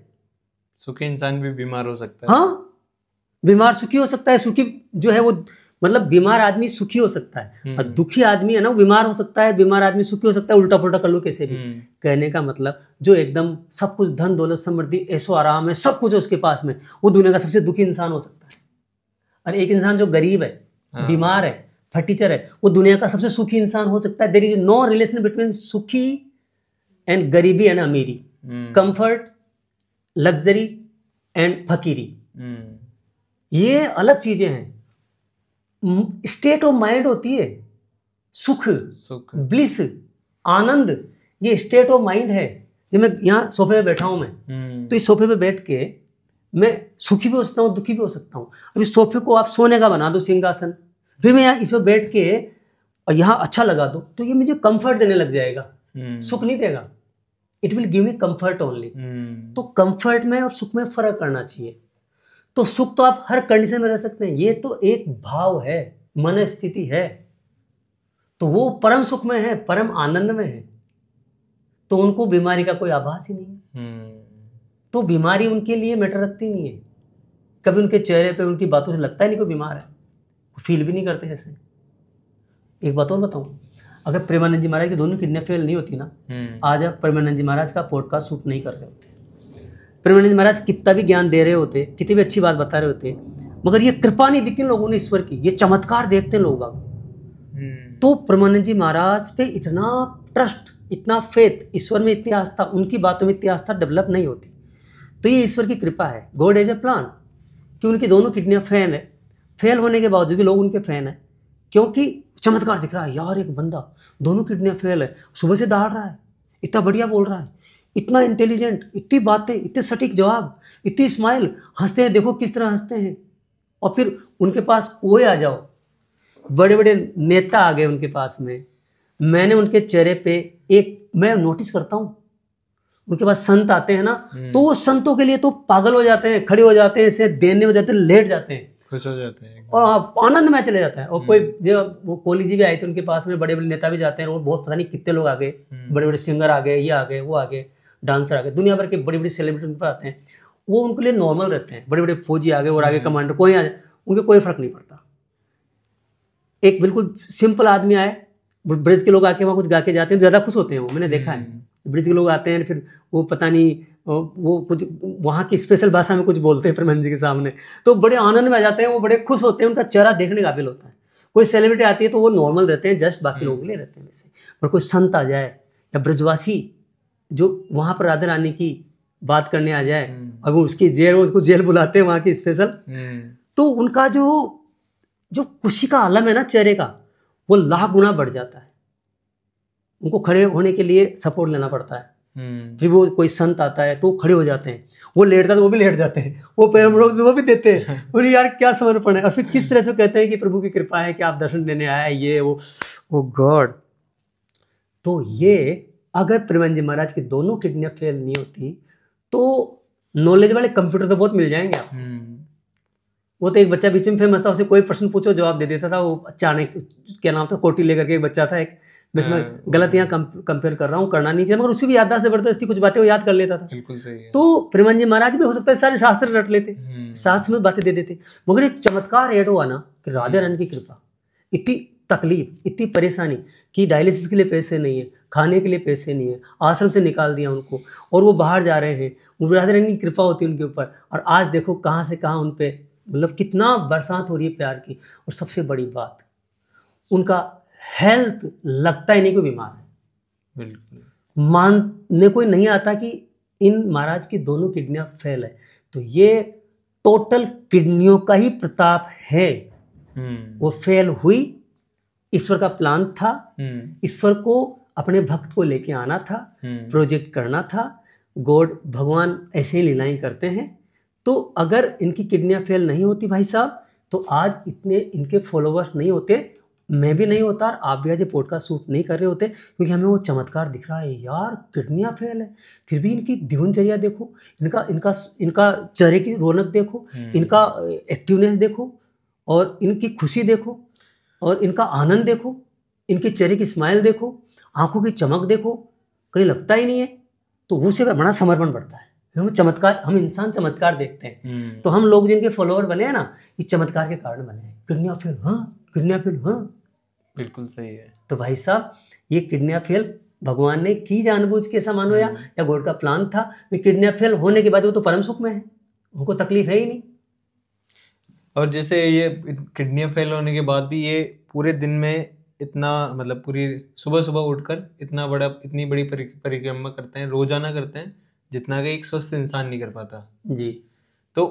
सुखी इंसान भी बीमार हो सकता है। हाँ, बीमार सुखी हो सकता है। सुखी जो है वो मतलब बीमार आदमी सुखी हो सकता है, और दुखी आदमी है ना वो बीमार हो सकता है, बीमार आदमी सुखी हो सकता है। उल्टा पुल्टा कर लो कैसे भी। कहने का मतलब जो एकदम सब कुछ धन दौलत समृद्धि ऐशो आराम है, सब कुछ है उसके पास में, वो दुनिया का सबसे दुखी इंसान हो सकता है। और एक इंसान जो गरीब है, बीमार है, फटीचर है, वो दुनिया का सबसे सुखी इंसान हो सकता है। There is no relation between सुखी एंड गरीबी एंड अमीरी, कंफर्ट, लग्जरी एंड फकीरी, ये अलग चीजें हैं। स्टेट ऑफ माइंड होती है, सुख, ब्लिस, आनंद, ये स्टेट ऑफ माइंड है। जब मैं यहाँ सोफे पे बैठा हूं मैं, तो इस सोफे पे बैठ के मैं सुखी भी हो सकता हूँ, दुखी भी हो सकता हूँ। अब इस सोफे को आप सोने का बना दो सिंहासन, फिर मैं यहाँ इस पर बैठ के और यहाँ अच्छा लगा दो, तो ये मुझे कंफर्ट देने लग जाएगा, सुख नहीं देगा। It will give me comfort only. तो कंफर्ट में और सुख में फर्क करना चाहिए। तो सुख तो आप हर कंडीशन में रह सकते हैं, ये तो एक भाव है, मन स्थिति है, तो वो परम सुख में है, परम आनंद में है, तो उनको बीमारी का कोई आभास ही नहीं है। तो बीमारी उनके लिए मैटर रखती नहीं है। कभी उनके चेहरे पे, उनकी बातों से लगता ही नहीं कोई बीमार है, फील भी नहीं करते ऐसे। एक बात और बताऊं, अगर प्रेमानंद जी महाराज की दोनों किडनी फेल नहीं होती ना, आज आप प्रेमानंद जी महाराज का पॉडकास्ट शूट नहीं कर रहे होते। प्रेमानंद जी महाराज कितना भी ज्ञान दे रहे होते, कितनी भी अच्छी बात बता रहे होते, मगर ये कृपा नहीं दिखती लोगों ने ईश्वर की, ये चमत्कार देखते हैं लोग बाग। तो प्रेमानंद जी महाराज पे इतना ट्रस्ट, इतना फेथ, ईश्वर में इतनी आस्था, उनकी बातों में इतनी आस्था डेवलप नहीं होती। तो ये ईश्वर की कृपा है, गॉड एज ए प्लान, कि उनकी दोनों किडनियाँ फैन है। फेल होने के बावजूद भी लोग उनके फैन है, क्योंकि चमत्कार दिख रहा है यार, एक बंदा दोनों किडनियाँ फेल है, सुबह से दौड़ रहा है, इतना बढ़िया बोल रहा है, इतना इंटेलिजेंट, इतनी बातें, इतने सटीक जवाब, इतनी स्माइल, हंसते हैं, देखो किस तरह हंसते हैं। और फिर उनके पास कोई आ जाओ, बड़े बड़े नेता आ गए उनके पास में, मैंने उनके चेहरे पे एक, मैं नोटिस करता हूँ, उनके पास संत आते हैं ना, तो वो संतों के लिए तो पागल हो जाते हैं, खड़े हो जाते हैं, ऐसे देने हो जाते हैं, लेट जाते हैं, खुश हो जाते हैं और आनंद में चले जाता है। और कोई जो वो कोहली जी भी आए थे उनके पास में, बड़े बड़े नेता भी जाते हैं, और बहुत पता नहीं कितने लोग आ गए, बड़े बड़े सिंगर आ गए, ये आ गए, वो आ गए, डांसर आ गए, दुनिया भर के बड़ी बड़ी सेलिब्रिटी उनके पास आते हैं, वो उनके लिए नॉर्मल रहते हैं। बड़े बड़े फौजी आ गए और आगे कमांडर, कोई आ जाए, उनके कोई फर्क नहीं पड़ता। एक बिल्कुल सिंपल आदमी आए, ब्रिज के लोग आके वहाँ कुछ गा के जाते हैं, ज़्यादा खुश होते हैं, वो मैंने देखा है। ब्रिज के लोग आते हैं, फिर वो पता नहीं वो कुछ वहाँ की स्पेशल भाषा में कुछ बोलते हैं प्रेमानंद जी के सामने, तो बड़े आनंद में आ जाते हैं, वो बड़े खुश होते हैं, उनका चेहरा देखने काबिल होता है। कोई सेलिब्रिटी आती है तो वो नॉर्मल रहते हैं, जस्ट बाकी लोगों के लिए रहते हैं वैसे। पर कोई संत आ जाए या ब्रजवासी जो वहाँ पर राधा रानी की बात करने आ जाए, और वो उसकी जेल, उसको जेल बुलाते हैं वहाँ की स्पेशल, तो उनका जो खुशी का आलम है ना चेहरे का, वो लाख गुना बढ़ जाता है। उनको खड़े होने के लिए सपोर्ट लेना पड़ता है। फिर वो कोई संत आता है तो खड़े हो जाते हैं, वो लेटता है तो वो भी लेट जाते हैं, वो पैर में वो भी देते हैं, बोले यार क्या समर्पण है। और फिर किस तरह से कहते हैं कि प्रभु की कृपा है कि आप दर्शन देने आए, ये वो गॉड। तो ये अगर प्रेमानंद जी महाराज की दोनों किडनियाँ फेल नहीं होती तो नॉलेज वाले कंप्यूटर तो बहुत मिल जाएंगे आप। वो तो एक बच्चा बीच में फेमस था, उसे कोई प्रश्न पूछो जवाब दे देता था। वो चाणक्य, क्या नाम था, कोटी लेकर के एक बच्चा था एक, मैं इसमें गलत यहाँ कंपेयर कर रहा हूँ, करना नहीं चाहिए, मगर उसकी भी याददाश्त जबरदस्ती, कुछ बातें वो याद कर लेता था। बिल्कुल सही है। तो प्रेमानंद जी महाराज भी हो सकता है सारे शास्त्र रट लेते, शास्त्र में बातें दे देते, मगर एक चमत्कार ऐड हुआ ना कि राधे रानी की कृपा, इतनी तकलीफ, इतनी परेशानी कि डायलिसिस के लिए पैसे नहीं है, खाने के लिए पैसे नहीं है, आश्रम से निकाल दिया उनको, और वो बाहर जा रहे हैं, वो राधे रानी की कृपा होती है उनके ऊपर। और आज देखो कहाँ से कहाँ उन पे मतलब कितना बरसात हो रही है प्यार की। और सबसे बड़ी बात, उनका हेल्थ लगता ही नहीं कोई बीमार है। बिल्कुल मानने कोई नहीं आता कि इन महाराज की दोनों किडनियां फेल है। तो ये टोटल किडनियों का ही प्रताप है। वो फेल हुई, ईश्वर का प्लान था, ईश्वर को अपने भक्त को लेके आना था, प्रोजेक्ट करना था। गॉड भगवान ऐसे ही लीलाएं करते हैं। तो अगर इनकी किडनियां फेल नहीं होती भाई साहब, तो आज इतने इनके फॉलोवर्स नहीं होते, मैं भी नहीं होता, और आप भी आज ये पॉडकास्ट शूट नहीं कर रहे होते, क्योंकि हमें वो चमत्कार दिख रहा है। यार किडनियां फेल है, फिर भी इनकी दिनचर्या देखो, इनका इनका इनका चेहरे की रौनक देखो, इनका एक्टिवनेस देखो, और इनकी खुशी देखो, और इनका आनंद देखो, इनके चेहरे की स्माइल देखो, आंखों की चमक देखो, कहीं लगता ही नहीं है। तो उससे बड़ा समर्पण बढ़ता है। हम चमत्कार, हम इंसान चमत्कार देखते हैं। तो हम लोग जिनके फॉलोअर बने हैं ना, ये चमत्कार के कारण बने हैं। किडनियां फेल, हाँ किडनियां फेल, हाँ बिल्कुल सही है। तो भाई साहब ये किडनियां फेल भगवान ने की जानबूझ के, ऐसा मानो या गॉड का प्लान था। किडनियां फेल होने के बाद वो तो परम सुख में है, उनको तकलीफ है ही नहीं। और जैसे ये किडनियां फेल होने के बाद भी ये पूरे दिन में इतना, मतलब पूरी सुबह सुबह उठकर इतनी बड़ी परिक्रमा करते हैं, रोजाना करते हैं, जितना कि एक स्वस्थ इंसान नहीं कर पाता जी। तो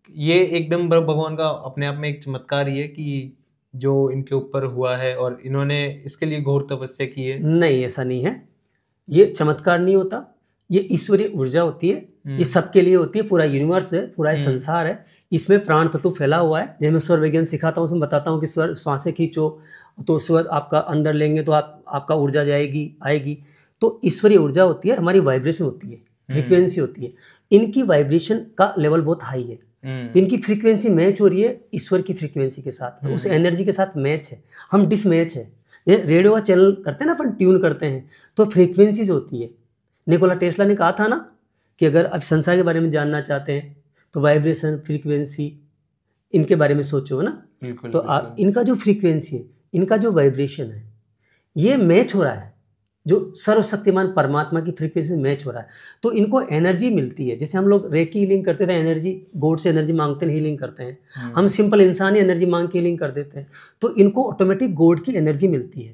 ये एकदम भगवान का अपने आप में एक चमत्कार ही है कि जो इनके ऊपर हुआ है, और इन्होंने इसके लिए घोर तपस्या की है। नहीं, ऐसा नहीं है, ये चमत्कार नहीं होता, ये ईश्वरीय ऊर्जा होती है। ये सबके लिए होती है, पूरा यूनिवर्स है, पूरा संसार है, इसमें प्राण तत्व फैला हुआ है। जैसे मैं स्वर विज्ञान सिखाता हूँ, उसमें बताता हूँ कि स्वर श्वासें खींचो तो स्वर आपका अंदर लेंगे तो आपका ऊर्जा आएगी। तो ईश्वरीय ऊर्जा होती है, हमारी वाइब्रेशन होती है, फ्रीक्वेंसी होती है। इनकी वाइब्रेशन का लेवल बहुत हाई है, तो इनकी फ्रीक्वेंसी मैच हो रही है ईश्वर की फ्रीक्वेंसी के साथ, उस एनर्जी के साथ मैच है। हम डिसमैच है। ये रेडियो का चैनल करते हैं ना, अपन ट्यून करते हैं, तो फ्रीक्वेंसीज होती है। निकोला टेस्ला ने कहा था ना कि अगर आप संसार के बारे में जानना चाहते हैं तो वाइब्रेशन, फ्रीक्वेंसी, इनके बारे में सोचो ना। तो इनका जो फ्रीक्वेंसी है, इनका जो वाइब्रेशन है, ये मैच हो रहा है, जो सर्वशक्तिमान परमात्मा की फ्रीक्वेंसी मैच हो रहा है, तो इनको एनर्जी मिलती है। जैसे हम लोग रेकी हीलिंग करते थे, एनर्जी गॉड से एनर्जी मांगते हैं, हीलिंग करते हैं। हम सिंपल इंसानी एनर्जी मांग के हीलिंग कर देते हैं, तो इनको ऑटोमेटिक गॉड की एनर्जी मिलती है।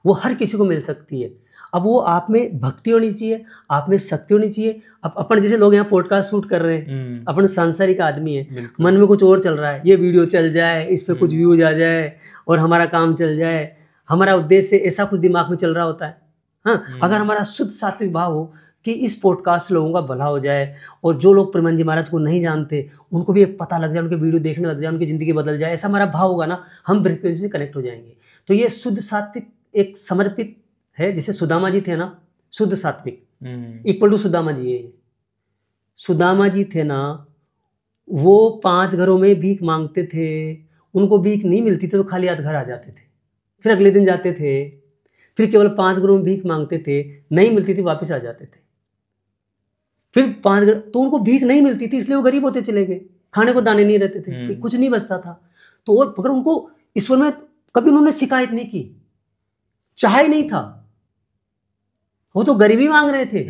वो हर किसी को मिल सकती है। अब वो आप में भक्ति होनी चाहिए, आप में शक्ति होनी चाहिए। अब अपन जैसे लोग यहाँ पॉडकास्ट शूट कर रहे हैं, अपन सांसारिक आदमी है, मन में कुछ और चल रहा है, ये वीडियो चल जाए, इस पर कुछ व्यूज आ जाए और हमारा काम चल जाए, हमारा उद्देश्य ऐसा कुछ दिमाग में चल रहा होता है। हाँ, अगर हमारा शुद्ध सात्विक भाव हो कि इस पॉडकास्ट से लोगों का भला हो जाए, और जो लोग प्रेमानंद जी महाराज को नहीं जानते उनको भी एक पता लग जाए, उनके वीडियो देखने लग जाए, उनकी ज़िंदगी बदल जाए, ऐसा हमारा भाव होगा ना, हम फ्रीक्वेंसी से कनेक्ट हो जाएंगे। तो ये शुद्ध सात्विक एक समर्पित है। जैसे सुदामा जी थे ना, शुद्ध सात्विक इक्वल टू सुदामा जी है। सुदामा जी थे ना, वो 5 घरों में भीख मांगते थे, उनको भीख नहीं मिलती थी तो खाली हाथ घर आ जाते थे, फिर अगले दिन जाते थे, फिर केवल 5 घरों में भीख मांगते थे, नहीं मिलती थी वापस आ जाते थे, फिर 5 घर, तो उनको भीख नहीं मिलती थी इसलिए वो गरीब होते चले गए, खाने को दाने नहीं रहते थे, कुछ नहीं बचता था। तो और अगर उनको ईश्वर में कभी उन्होंने शिकायत नहीं की, चाहा ही नहीं था, वो तो गरीबी मांग रहे थे,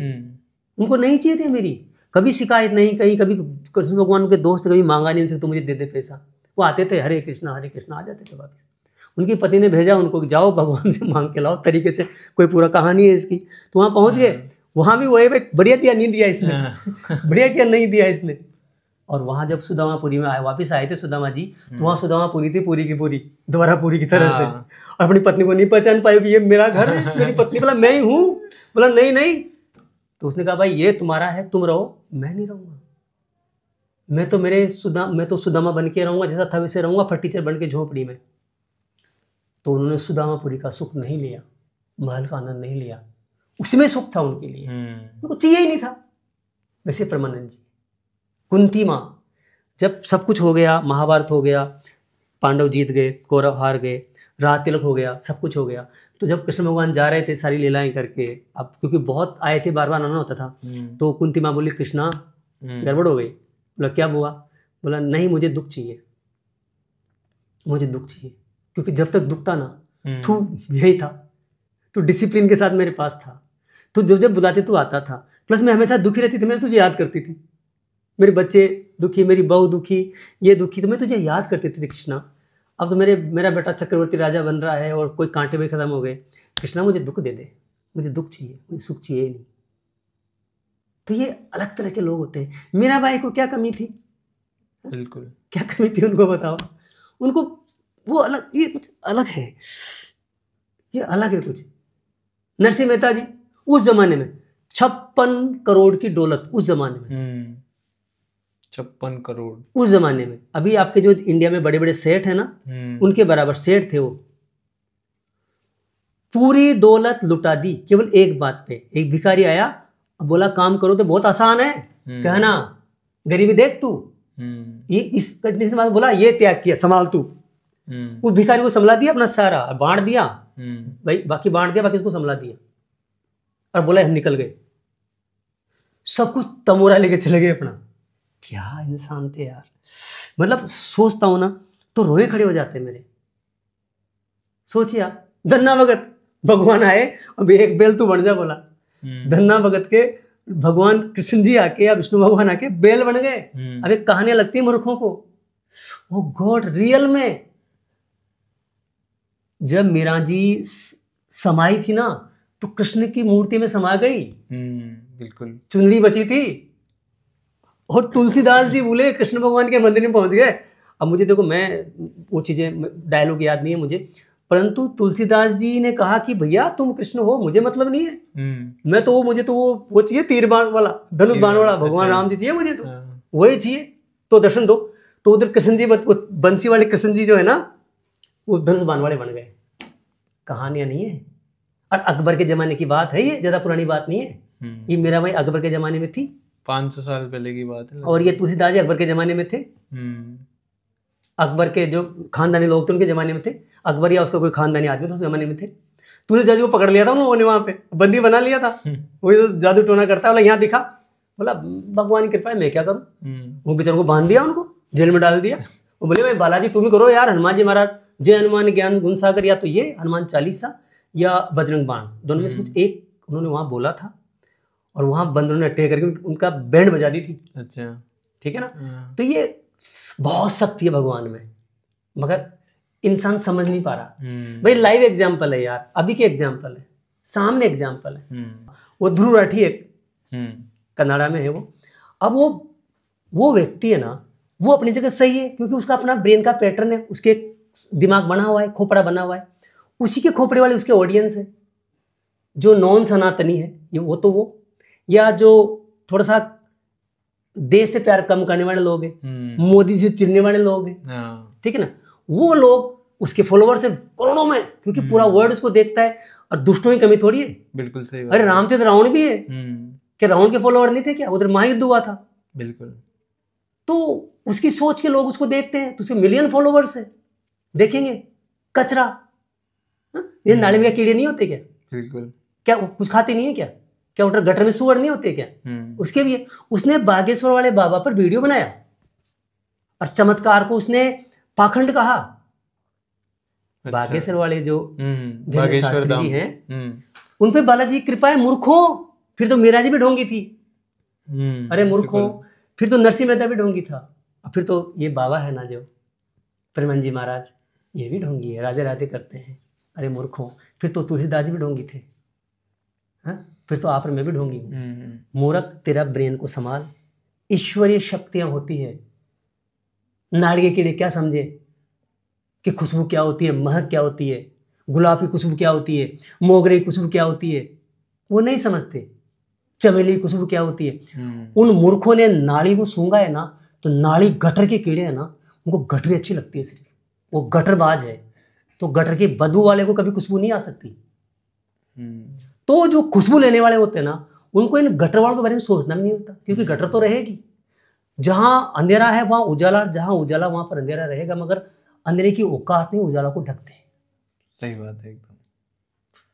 उनको नहीं चाहिए थे मेरी, कभी शिकायत नहीं कही, कभी कृष्ण भगवान के दोस्त कभी मांगा नहीं उनसे, तो मुझे दे दे पैसा। वो आते थे, हरे कृष्णा आ जाते थे वापस। उनकी पत्नी ने भेजा उनको कि जाओ भगवान से मांग के लाओ, तरीके से कोई पूरा कहानी है इसकी। तो वहाँ पहुँच गए, वहाँ भी वही बढ़िया दिया नहीं दिया इसने, बढ़िया किया नहीं दिया इसने। और वहाँ जब सुदामापुरी में वापस आए थे सुदामा जी, तो वहाँ सुदामापुरी थी पूरी की पूरी, द्वारापुरी की तरह से, और अपनी पत्नी को नहीं पहचान पाई कि ये मेरा घर है, मेरी पत्नी। बोला मैं ही हूँ, बोला नहीं। तो उसने कहा भाई ये तुम्हारा है, तुम रहो, मैं नहीं रहूँगा, मैं तो सुदामा बन के रहूँगा, जैसा था वैसे रहूँगा, फर्नीचर बन के झोपड़ी में। तो उन्होंने सुदामापुरी का सुख नहीं लिया, महल का आनंद नहीं लिया, उसमें सुख था उनको चाहिए ही नहीं था। वैसे परमानंद जी कुंती माँ, जब सब कुछ हो गया, महाभारत हो गया, पांडव जीत गए, कौरव हार गए, राज तिलक हो गया, सब कुछ हो गया, तो जब कृष्ण भगवान जा रहे थे सारी लीलाएं करके, अब क्योंकि बहुत आए थे, बार बार आना होता था, तो कुंती माँ बोली कृष्णा गड़बड़ हो गई। बोला क्या हुआ? बोला नहीं, मुझे दुख चाहिए, मुझे दुख चाहिए, क्योंकि जब तक दुख था ना तू यही था, तो डिसिप्लिन के साथ मेरे पास था, तो जब जब बुलाते तू आता था, प्लस मैं हमेशा दुखी रहती थी, मैं तुझे याद करती थी, मेरे बच्चे दुखी, मेरी बहू दुखी, ये दुखी, तो मैं तुझे याद करती थी कृष्णा। अब तो मेरा बेटा चक्रवर्ती राजा बन रहा है और कोई कांटे भी खत्म हो गए, कृष्णा मुझे दुख दे दे, मुझे दुख चाहिए, मुझे सुख चाहिए ही नहीं। तो ये अलग तरह के लोग होते हैं। मीराबाई को क्या कमी थी? बिल्कुल, क्या कमी थी उनको बताओ? उनको वो अलग, ये कुछ अलग है, ये अलग है कुछ। नरसिंह मेहता जी उस जमाने में 56 करोड़ की दौलत, उस जमाने में 56 करोड़ उस जमाने में। अभी आपके जो इंडिया में बड़े बड़े सेठ है ना, उनके बराबर सेठ थे वो। पूरी दौलत लुटा दी केवल एक बात पे। एक भिखारी आया, बोला काम करो तो बहुत आसान है, कहना गरीबी देख तू, ये इस कंडीशन में बोला ये त्याग किया, संभाल तू। उस भिखारी को संभला दिया, अपना सारा बांट दिया भाई, बाकी बांट दिया, बाकी उसको संभला दिया, और बोला हम निकल गए, सब कुछ तमोरा लेके चले गए अपना। क्या इंसान थे यार, मतलब सोचता हूं ना तो रोए खड़े हो जाते हैं मेरे। सोचिए आप, धन्ना भगत, भगवान आए अब एक बेल तू बन जा, बोला धन्ना भगत के भगवान कृष्ण जी आके या विष्णु भगवान आके बेल बन गए। अब एक कहानियां लगती है मूर्खों को, ओ गॉड, रियल में जब मीरा जी समाई थी ना, तो कृष्ण की मूर्ति में समा गई, बिल्कुल, चुनरी बची थी, और तुलसीदास जी बोले कृष्ण भगवान के मंदिर में पहुंच गए। अब मुझे देखो, मैं वो चीजें डायलॉग याद नहीं है मुझे, परंतु तुलसीदास जी ने कहा कि भैया तुम कृष्ण हो, मुझे मतलब नहीं है, मैं तो मुझे तो वो चाहिए तीर बाण वाला, धनुष बाण वाला भगवान राम जी चाहिए, मुझे तो वही चाहिए, तो दर्शन दो। तो उधर कृष्ण जी, बंसी वाले कृष्ण जी जो है ना, वो धनुष बाण वाले बन गए। कहानियां नहीं है, और अकबर के जमाने की बात है, ये ज्यादा पुरानी बात नहीं है, ये मीराबाई अकबर के जमाने में थी, 500 साल पहले की बात है। और ये तुलसीदास जी अकबर के जमाने में थे। अकबर के जो खानदानी लोग थे उनके जमाने में थे, अकबर या उसका कोई खानदानी आदमी था उस जमाने में थे। तुलसीदास जी को पकड़ लिया था उन्होंने, वहां पे बंदी बना लिया था, वही तो जादू टोना करता है, बोला यहाँ दिखा, बोला भगवान की कृपा है, मैं क्या करूँ। वो बेचारों को बांध दिया, उनको जेल में डाल दिया। वो बोले भाई बालाजी तुम ही करो यार, हनुमान जी महाराज जय हनुमान ज्ञान गुण सागर, या तो ये हनुमान चालीसा या बजरंग बाण, दोनों में से कुछ एक उन्होंने वहां बोला था, और वहां बंदरों ने अटैक करके उनका बैंड बजा दी थी। अच्छा, ठीक है ना। तो ये बहुत शक्ति है भगवान में, मगर इंसान समझ नहीं पा रहा। भाई लाइव एग्जाम्पल है यार, अभी के एग्जाम्पल है, सामने एग्जाम्पल है। वो ध्रुव राठी एक कनाडा में है वो। अब वो व्यक्ति है ना, वो अपनी जगह सही है, क्योंकि उसका अपना ब्रेन का पैटर्न है, उसके दिमाग बना हुआ है, खोपड़ा बना हुआ है, उसी के खोपड़े वाले उसके ऑडियंस है। जो नॉन सनातनी है ये, वो तो वो, या जो थोड़ा सा देश से प्यार कम करने वाले लोग हैं, मोदी से चिढ़ने वाले लोग हैं, ठीक है ना, वो लोग उसके फॉलोअर्स है करोड़ों में, क्योंकि पूरा वर्ल्ड उसको देखता है, और दुष्टों की कमी थोड़ी है। बिल्कुल सही। अरे राम थे तो रावण भी है, क्या रावण के फॉलोअर नहीं थे क्या? उधर महायुद्ध हुआ था। बिल्कुल। तो उसकी सोच के लोग उसको देखते हैं, तो उसके मिलियन फॉलोअर्स है, देखेंगे कचरा। ये नाली में कीड़े नहीं होते क्या? बिल्कुल। क्या कुछ खाते नहीं है क्या? क्या उधर गटर में सुअर नहीं होते क्या? उसके भी है। उसने बागेश्वर वाले बाबा पर वीडियो बनाया, और चमत्कार को उसने पाखंड कहा। अच्छा। बागेश्वर वाले जो बागेश्वर शास्त्री जी हैं, उन पे बालाजी की कृपा है। मूर्खों, फिर तो मीरा जी भी ढोंगी थी। अरे मूर्खों, फिर तो नरसिंह मेहता भी ढोंगी था, और फिर तो ये बाबा है ना जो प्रेमन जी महाराज, ये भी ढोंगी है, राधे राधे करते हैं। अरे मूर्खों, फिर तो तुलसीदास जी भी ढोंगी थे, हाँ? फिर तो आप मैं भी ढोंगी हूँ। मूर्ख, तेरा ब्रेन को संभाल, ईश्वरीय शक्तियां होती है। नाड़ी के कीड़े क्या समझे कि खुशबू क्या होती है, महक क्या होती है, गुलाब की खुशबू क्या होती है, मोगरे की खुशबू क्या होती है, वो नहीं समझते। चमेली की खुशबू क्या होती है। उन मूर्खों ने नाड़ी को सूंघा है ना, तो नाड़ी गटर के कीड़े हैं ना, उनको गटरी अच्छी लगती है, सिर्फ वो गटरबाज है, तो गटर की बदबू वाले को कभी खुशबू नहीं आ सकती। तो जो खुशबू लेने वाले होते हैं ना, उनको इन गटर वालों के बारे में सोचना भी नहीं होता, क्योंकि गटर तो रहेगी। जहाँ अंधेरा है वहाँ उजाला, जहाँ उजाला वहाँ पर अंधेरा रहेगा, मगर अंधेरे की औकात नहीं उजाला को ढकते। सही बात है एकदम।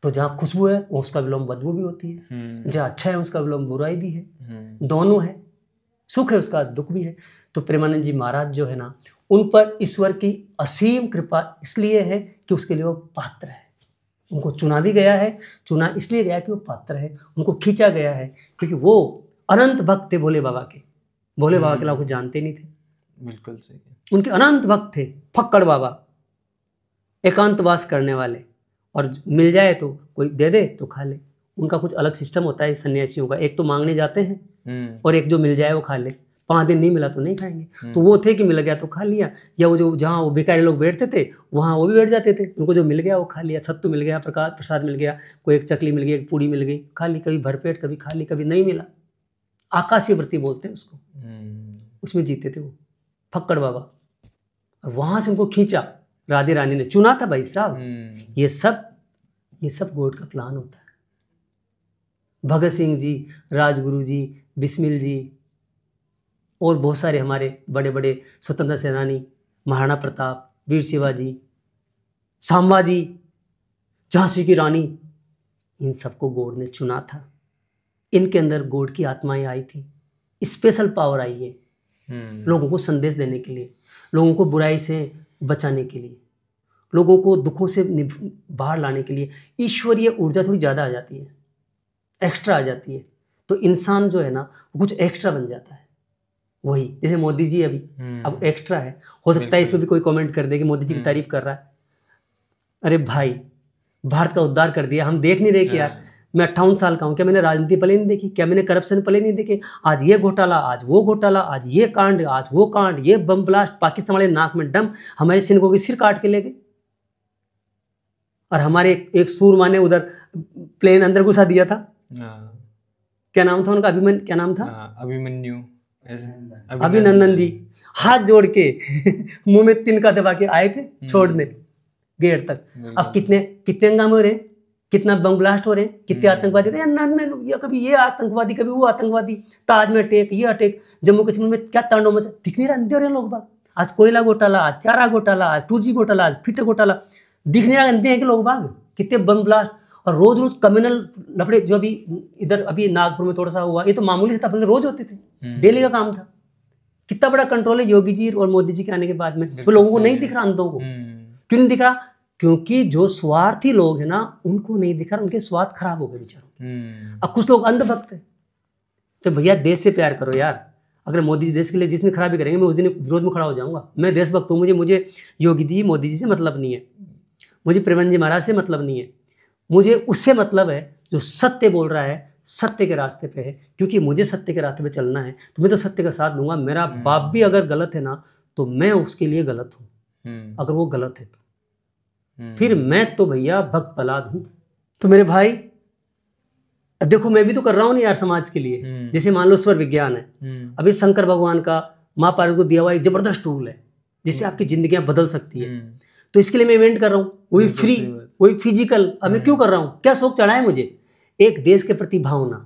तो जहाँ खुशबू है वो उसका विलोम बदबू भी होती है, जहाँ अच्छा है उसका विलोम बुराई भी है, दोनों है, सुख है उसका दुख भी है। तो प्रेमानंद जी महाराज जो है ना, उन पर ईश्वर की असीम कृपा इसलिए है कि उसके लिए वो पात्र है। उनको चुना भी गया है, चुना इसलिए गया कि वो पात्र है, उनको खींचा गया है क्योंकि वो अनंत भक्त थे भोले बाबा के। भोले बाबा के लोग जानते नहीं थे। बिल्कुल सही। उनके अनंत भक्त थे फक्कड़ बाबा, एकांतवास करने वाले, और मिल जाए तो कोई दे दे तो खा ले। उनका कुछ अलग सिस्टम होता है सन्यासियों का, एक तो मांगने जाते हैं और एक जो मिल जाए वो खा ले। 5 दिन नहीं मिला तो नहीं खाएंगे। तो वो थे कि मिल गया तो खा लिया, या वो जो जहाँ वो भिखारी लोग बैठते थे वहाँ वो भी बैठ जाते थे, उनको जो मिल गया वो खा लिया। सत्तू मिल गया, प्रसाद मिल गया, कोई एक चकली मिल गई, एक पूड़ी मिल गई, खा ली। कभी भरपेट, कभी खा ली, कभी नहीं मिला। आकाशीय वृत्ति बोलते हैं उसको, उसमें जीते थे वो फक्कड़ बाबा। और वहाँ से उनको खींचा राधे रानी ने, चुना था भाई साहब। ये सब गॉड का प्लान होता है। भगत सिंह जी, राजगुरु जी, बिस्मिल जी और बहुत सारे हमारे बड़े बड़े स्वतंत्रता सेनानी, महाराणा प्रताप, वीर शिवाजी, संभाजी, झांसी की रानी, इन सबको गॉड ने चुना था। इनके अंदर गॉड की आत्माएं आई थी, स्पेशल पावर आई है लोगों को संदेश देने के लिए, लोगों को बुराई से बचाने के लिए, लोगों को दुखों से बाहर लाने के लिए। ईश्वरीय ऊर्जा थोड़ी ज़्यादा आ जाती है, एक्स्ट्रा आ जाती है, तो इंसान जो है ना वो कुछ एक्स्ट्रा बन जाता है। वही जैसे मोदी जी अभी अब एक्स्ट्रा है, हो सकता है इसमें भी कोई कमेंट कर दे कि मोदी जी की तारीफ कर रहा है। अरे भाई, भारत का उद्धार कर दिया, हम देख नहीं रहे कि यार मैं 58 साल का हूँ, क्या मैंने राजनीति पले नहीं देखी? क्या मैंने करप्शन पले नहीं देखे? आज ये घोटाला, आज वो घोटाला, आज ये कांड, आज वो कांड, ये बम ब्लास्ट, पाकिस्तान वाले नाक में दम, हमारे सैनिकों के सिर काट के ले गए। और हमारे एक सूरमा ने उधर प्लेन अंदर घुसा दिया था। क्या नाम था उनका? क्या नाम था? अभिमन्यु, अभिनंदन जी, हाथ जोड़ के मुंह में तिनका दबा के आए थे छोड़ने गेट तक। अब कितने हंगामे हो रहे हैं, कितना बम ब्लास्ट हो रहे हैं, कितने आतंकवादी थे, कभी ये आतंकवादी, कभी वो आतंकवादी, ताज में अटैक, ये अटैक, जम्मू कश्मीर में क्या तांडव मचा, दिख नहीं रहा? अंधे हो रहे लोग बाग। आज कोयला घोटाला, आज चारा घोटाला, आज 2G घोटाला, आज फिट घोटाला, दिख नहीं रहा? अंधे हैं कि लोग बाग? कितने बम ब्लास्ट और रोज रोज कम्युनल लफड़े जो अभी इधर अभी नागपुर में थोड़ा सा हुआ, ये तो मामूली था, पहले रोज होते थे, डेली का काम था। कितना बड़ा कंट्रोल है योगी जी और मोदी जी के आने के बाद में। तो लोगों को नहीं दिख रहा, अंधों को क्यों नहीं दिख रहा? क्योंकि जो स्वार्थी लोग हैं ना, उनको नहीं दिख रहा, उनके स्वार्थ खराब हो गए बेचारों। अब कुछ लोग अंधभक्त हैं। तो भैया देश से प्यार करो यार। अगर मोदी जी देश के लिए जितनी खराबी करेंगे, मैं उस दिन विरोध में खड़ा हो जाऊंगा। मैं देशभक्त हूँ, मुझे योगी जी, मोदी जी से मतलब नहीं है, मुझे प्रेमानंद जी महाराज से मतलब नहीं है, मुझे उससे मतलब है जो सत्य बोल रहा है, सत्य के रास्ते पे है। क्योंकि मुझे सत्य के रास्ते पे चलना है तो मैं तो सत्य का साथ दूंगा। मेरा बाप भी अगर गलत है ना, तो मैं उसके लिए गलत हूँ। अगर वो गलत है तो फिर मैं तो भैया भक्त प्रहलाद हूँ। तो मेरे भाई देखो, मैं भी तो कर रहा हूँ ना यार समाज के लिए। जैसे मान लो स्वर विज्ञान है, अभी शंकर भगवान का माँ पार्वती को दिया हुआ एक जबरदस्त टूल है जिससे आपकी जिंदगियां बदल सकती है। तो इसके लिए मैं इवेंट कर रहा हूँ, वही फ्री, वही फिजिकल। अब मैं क्यों कर रहा हूँ? क्या शौक चढ़ा है मुझे? एक देश के प्रति भावना,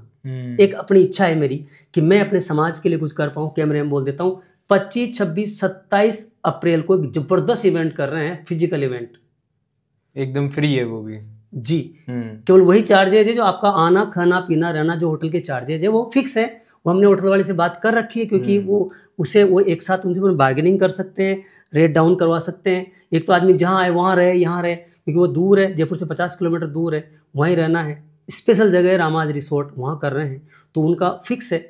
एक अपनी इच्छा है मेरी कि मैं अपने समाज के लिए कुछ कर पाऊँ। कैमरे में बोल देता हूँ, 25, 26, 27 अप्रैल को एक जबरदस्त इवेंट कर रहे हैं, फिजिकल इवेंट, एकदम फ्री है वो भी जी। केवल वही चार्जेज है जो आपका आना, खाना, पीना, रहना, जो होटल के चार्जेज है वो फिक्स है। वो हमने होटल वाले से बात कर रखी है, क्योंकि वो एक साथ उनसे बार्गेनिंग कर सकते हैं, रेट डाउन करवा सकते हैं। एक तो आदमी जहाँ आए वहाँ रहे, यहाँ रहे, क्योंकि वो दूर है, जयपुर से 50 किलोमीटर दूर है, वहीं रहना है। स्पेशल जगह है रामाज रिसोर्ट, वहाँ कर रहे हैं, तो उनका फिक्स है।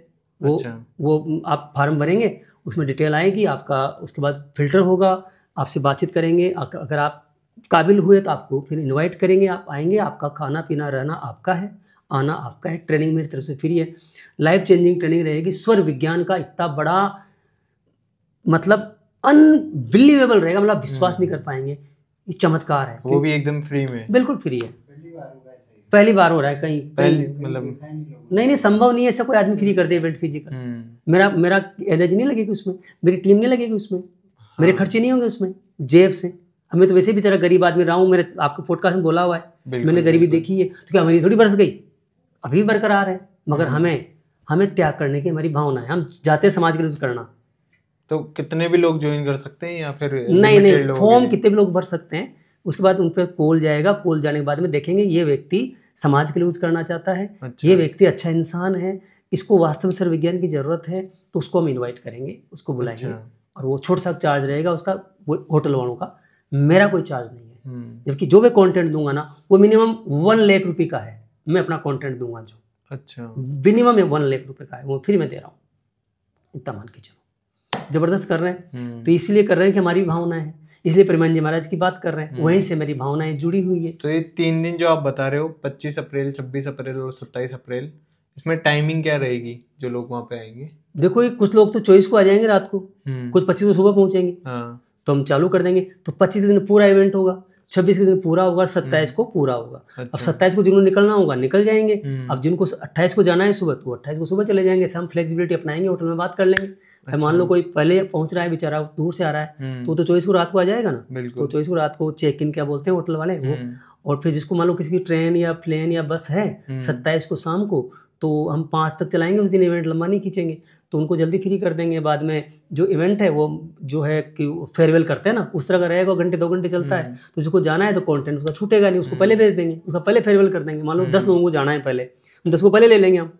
वो आप फार्म भरेंगे, उसमें डिटेल आएगी आपका, उसके बाद फिल्टर होगा, आपसे बातचीत करेंगे। अगर आप काबिल हुए तो आपको फिर इनवाइट करेंगे, आप आएंगे, आपका खाना पीना रहना आपका है, आना आपका है। ट्रेनिंग मेरी तरफ से फ्री है, लाइफ चेंजिंग ट्रेनिंग रहेगी। स्वर विज्ञान का इतना बड़ा मतलब अनबिलीवेबल रहेगा, मतलब विश्वास नहीं कर पाएंगे, ये चमत्कार है। वो भी एकदम फ्री में, बिल्कुल फ्री है। पहली बार हो रहा है कहीं, मतलब नहीं, संभव नहीं है ऐसा कोई आदमी फ्री कर दे इवेंट फिजिकल। मेरा एनर्जी नहीं लगेगी उसमें, मेरी टीम नहीं लगेगी उसमें, मेरे खर्चे नहीं होंगे उसमें जेब से। हमें तो वैसे भी बेचारा गरीब आदमी रहा हूँ, मेरे आपको पॉडकास्ट में बोला हुआ है, मैंने गरीबी देखी है, तो क्या हमारी थोड़ी बरस गई? अभी बरकरार है। मगर हमें हमें त्याग करने की हमारी भावना है, हम जाते हैं समाज के लिए कुछ करना। तो कितने भी लोग ज्वाइन कर सकते हैं या फिर नहीं, फॉर्म कितने भी लोग भर सकते हैं। उसके बाद उन पर कॉल जाएगा, कॉल जाने के बाद में देखेंगे ये व्यक्ति समाज के लिए कुछ करना चाहता है, अच्छा। ये व्यक्ति अच्छा इंसान है, इसको वास्तव में सर्वविज्ञान की जरूरत है, तो उसको हम इन्वाइट करेंगे, उसको बुलाएंगे। अच्छा। और वो छोटा सा चार्ज रहेगा उसका, वो होटल वालों का, मेरा कोई चार्ज नहीं है। जबकि जो मैं कंटेंट दूंगा ना वो मिनिमम 1 लाख रुपए का है, मैं अपना कंटेंट दूंगा जो। अच्छा। मिनिमम 1 लाख रुपए का है, वो फ्री में दे रहा हूँ, इतना मान के चलो। जबरदस्त कर रहे हैं, तो इसलिए कर रहे हैं कि हमारी भावना है, इसलिए प्रेमानंद जी महाराज की बात कर रहे हैं, वहीं से मेरी भावनाएं जुड़ी हुई है। तो ये 3 दिन जो आप बता रहे हो, 25 अप्रैल, 26 अप्रैल और 27 अप्रैल, इसमें टाइमिंग क्या रहेगी जो लोग वहाँ पे आएंगे? देखो ये कुछ लोग तो 24 को आ जाएंगे रात को, कुछ 25 को सुबह पहुंचेंगे। हाँ। तो हम चालू कर देंगे, तो 25 के दिन पूरा इवेंट होगा, 26 के दिन पूरा होगा, 27 को पूरा होगा। अच्छा। अब 27 को जिनको निकलना होगा निकल जाएंगे, अब जिनको 28 को जाना है सुबह, तो 28 को सुबह चले जाएंगे। हम फ्लेक्सिबिलिटी अपनाएंगे, होटल में बात कर लेंगे। अच्छा। मान लो कोई पहले पहुंच रहा है बेचारा, दूर से आ रहा है, तो 24 को रात को आ जाएगा ना, तो 24 को रात को चेक इन क्या बोलते हैं होटल वाले वो। और फिर जिसको मान लो किसी की ट्रेन या प्लेन या बस है 27 को शाम को, तो हम 5 तक चलाएंगे उस दिन, इवेंट लंबा नहीं खींचेंगे, तो उनको जल्दी फ्री कर देंगे। बाद में जो इवेंट है वो जो है कि फेयरवेल करते हैं ना, उस तरह का रहेगा, घंटे 2 घंटे चलता है, तो जिसको जाना है तो कंटेंट उसका छूटेगा नहीं, उसको पहले भेज देंगे, उसका पहले फेयरवेल कर देंगे। मान लो 10 लोगों को जाना है, पहले 10 को पहले ले लेंगे हम,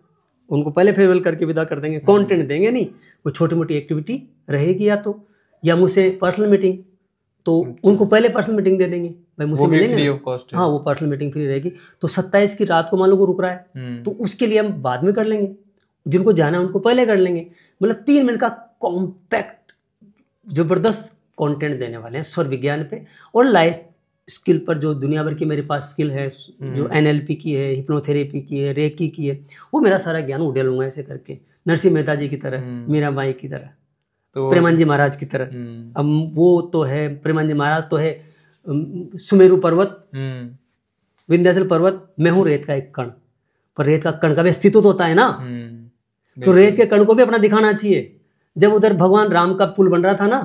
उनको पहले फेयरवेल करके विदा कर देंगे। कंटेंट देंगे नहीं, वो छोटी मोटी एक्टिविटी रहेगी या मुझसे पर्सनल मीटिंग, तो उनको पहले पर्सनल मीटिंग दे देंगे, भाई मुझसे मिलेंगे। हाँ, वो पर्सनल मीटिंग फ्री रहेगी। तो 27 की रात को मान लो को रुक रहा है, तो उसके लिए हम बाद में कर लेंगे, जिनको जाना है उनको पहले कर लेंगे। मतलब 3 मिनट का कॉम्पैक्ट जबरदस्त कंटेंट देने वाले हैं स्वर विज्ञान पे और लाइफ स्किल पर। जो दुनिया भर की मेरे पास स्किल है, जो NLP की है, हिप्नोथेरेपी की है, रेकी की है, वो मेरा सारा ज्ञान उड़ेलूंगा ऐसे करके, नरसिंह मेहता जी की तरह, मीराबाई की तरह, तो प्रेमानंद जी महाराज की तरह। अब वो तो है, प्रेमानंद जी महाराज तो है सुमेरु पर्वत, विंध्याचल पर्वत, मैं हूँ रेत का एक कण, पर रेत का कण का भी अस्तित्व तो होता है ना, तो रेत के कण को भी अपना दिखाना चाहिए। जब उधर भगवान राम का पुल बन रहा था ना,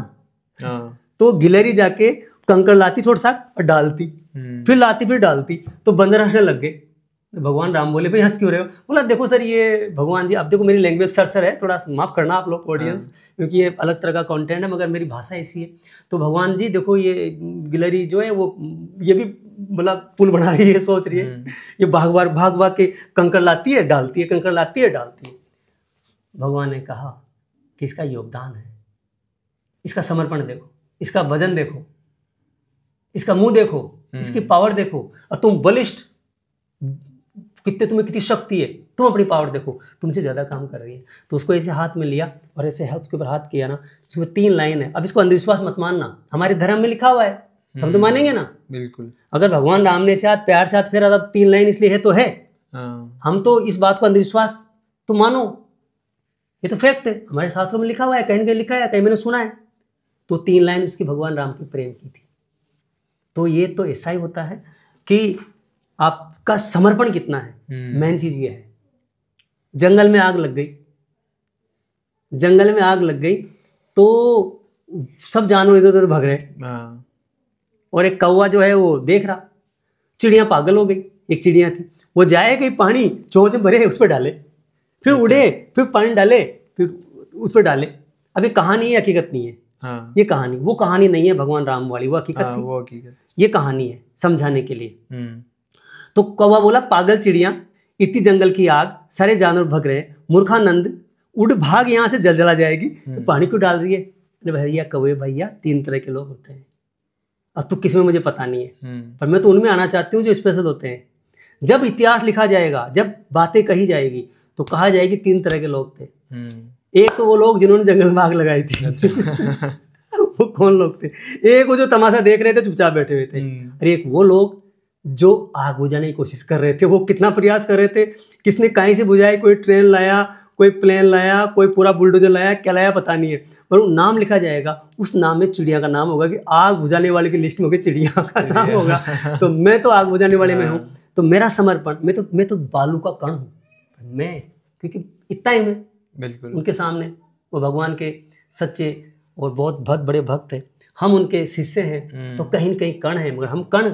तो गिलहरी जाके कंकड़ लाती थोड़ा सा और डालती, फिर लाती फिर डालती, तो बंदर हंसने लग गए। तो भगवान राम बोले भाई हंस क्यों रहे हो? बोला देखो सर ये भगवान जी, अब देखो मेरी लैंग्वेज सर है, थोड़ा माफ करना आप लोग ऑडियंस, क्योंकि ये अलग तरह का कंटेंट है, मगर मेरी भाषा ऐसी है। तो भगवान जी देखो ये गिलहरी जो है वो ये भी बोला पुल बना रही है, सोच रही है, ये भाग के कंकड़ लाती है डालती है, कंकड़ लाती है डालती है। भगवान ने कहा कि इसका योगदान है, इसका समर्पण देखो, इसका वजन देखो, इसका मुंह देखो, इसकी पावर देखो, और तुम बलिष्ठ कितने, तुम्हें कितनी शक्ति है, तुम अपनी पावर देखो, तुमसे ज्यादा काम कर रही है। तो उसको ऐसे हाथ में लिया और ऐसे उसके ऊपर हाथ किया ना, उसमें 3 लाइन है। अब इसको अंधविश्वास मत मानना, हमारे धर्म में लिखा हुआ है, हम तो मानेंगे ना बिल्कुल। अगर भगवान राम ने से हाथ प्यार से हाथ फेरा, तब 3 लाइन इसलिए है तो है, हम तो इस बात को अंधविश्वास तो मानो, ये तो फैक्ट है, हमारे शास्त्रों में लिखा हुआ है, कहीं कहीं लिखा है, कहीं मैंने सुना है। तो 3 लाइन उसकी भगवान राम के प्रेम की थी। तो ये तो ऐसा ही होता है कि आपका समर्पण कितना है, मेन चीज ये है। जंगल में आग लग गई, जंगल में आग लग गई तो सब जानवर इधर उधर भाग रहे, और एक कौवा जो है वो देख रहा, चिड़िया पागल हो गई। एक चिड़िया थी, वो जाए कहीं पानी चोंच भरे उस पर डाले, फिर उड़े, फिर पानी डाले, फिर उस पर डाले। अब ये कहानी है, हकीकत नहीं है। ये कहानी, वो कहानी नहीं है भगवान राम वाली, वो हकीकत थी, वो हकीकत। ये कहानी है समझाने के लिए। तो कौवा बोला पागल चिड़िया, इतनी जंगल की आग, सारे जानवर भग रहे, मूर्खानंद उड़ भाग, यहाँ से जला जाएगी, तो पानी क्यों डाल रही है? अरे भैया कौवे भैया 3 तरह के लोग होते हैं, अब तो किसमें मुझे पता नहीं है, पर मैं तो उनमें आना चाहती हूँ जो स्पेशल होते हैं। जब इतिहास लिखा जाएगा, जब बातें कही जाएगी, तो कहा जाएगी 3 तरह के लोग थे। एक तो वो लोग जिन्होंने जंगल में आग लगाई थी, वो कौन लोग थे? एक वो जो तमाशा देख रहे थे, चुपचाप बैठे हुए थे। अरे एक वो लोग जो आग बुझाने की कोशिश कर रहे थे, वो कितना प्रयास कर रहे थे, किसने कहीं से बुझाई, कोई ट्रेन लाया, कोई प्लेन लाया, कोई पूरा बुलडोजर लाया, क्या लाया पता नहीं है, पर वो नाम लिखा जाएगा, उस नाम में चिड़िया का नाम होगा, कि आग बुझाने वाले की लिस्ट में होगी चिड़िया का नाम होगा। तो मैं तो आग बुझाने वाले में हूँ, तो मेरा समर्पण, मैं तो बालू का कण हूँ मैं, क्योंकि इतना ही मैं बिल्कुल उनके सामने, वो भगवान के सच्चे और बहुत बड़े भक्त हैं, हम उनके शिष्य हैं, तो कहीं न कहीं कण है, मगर हम कण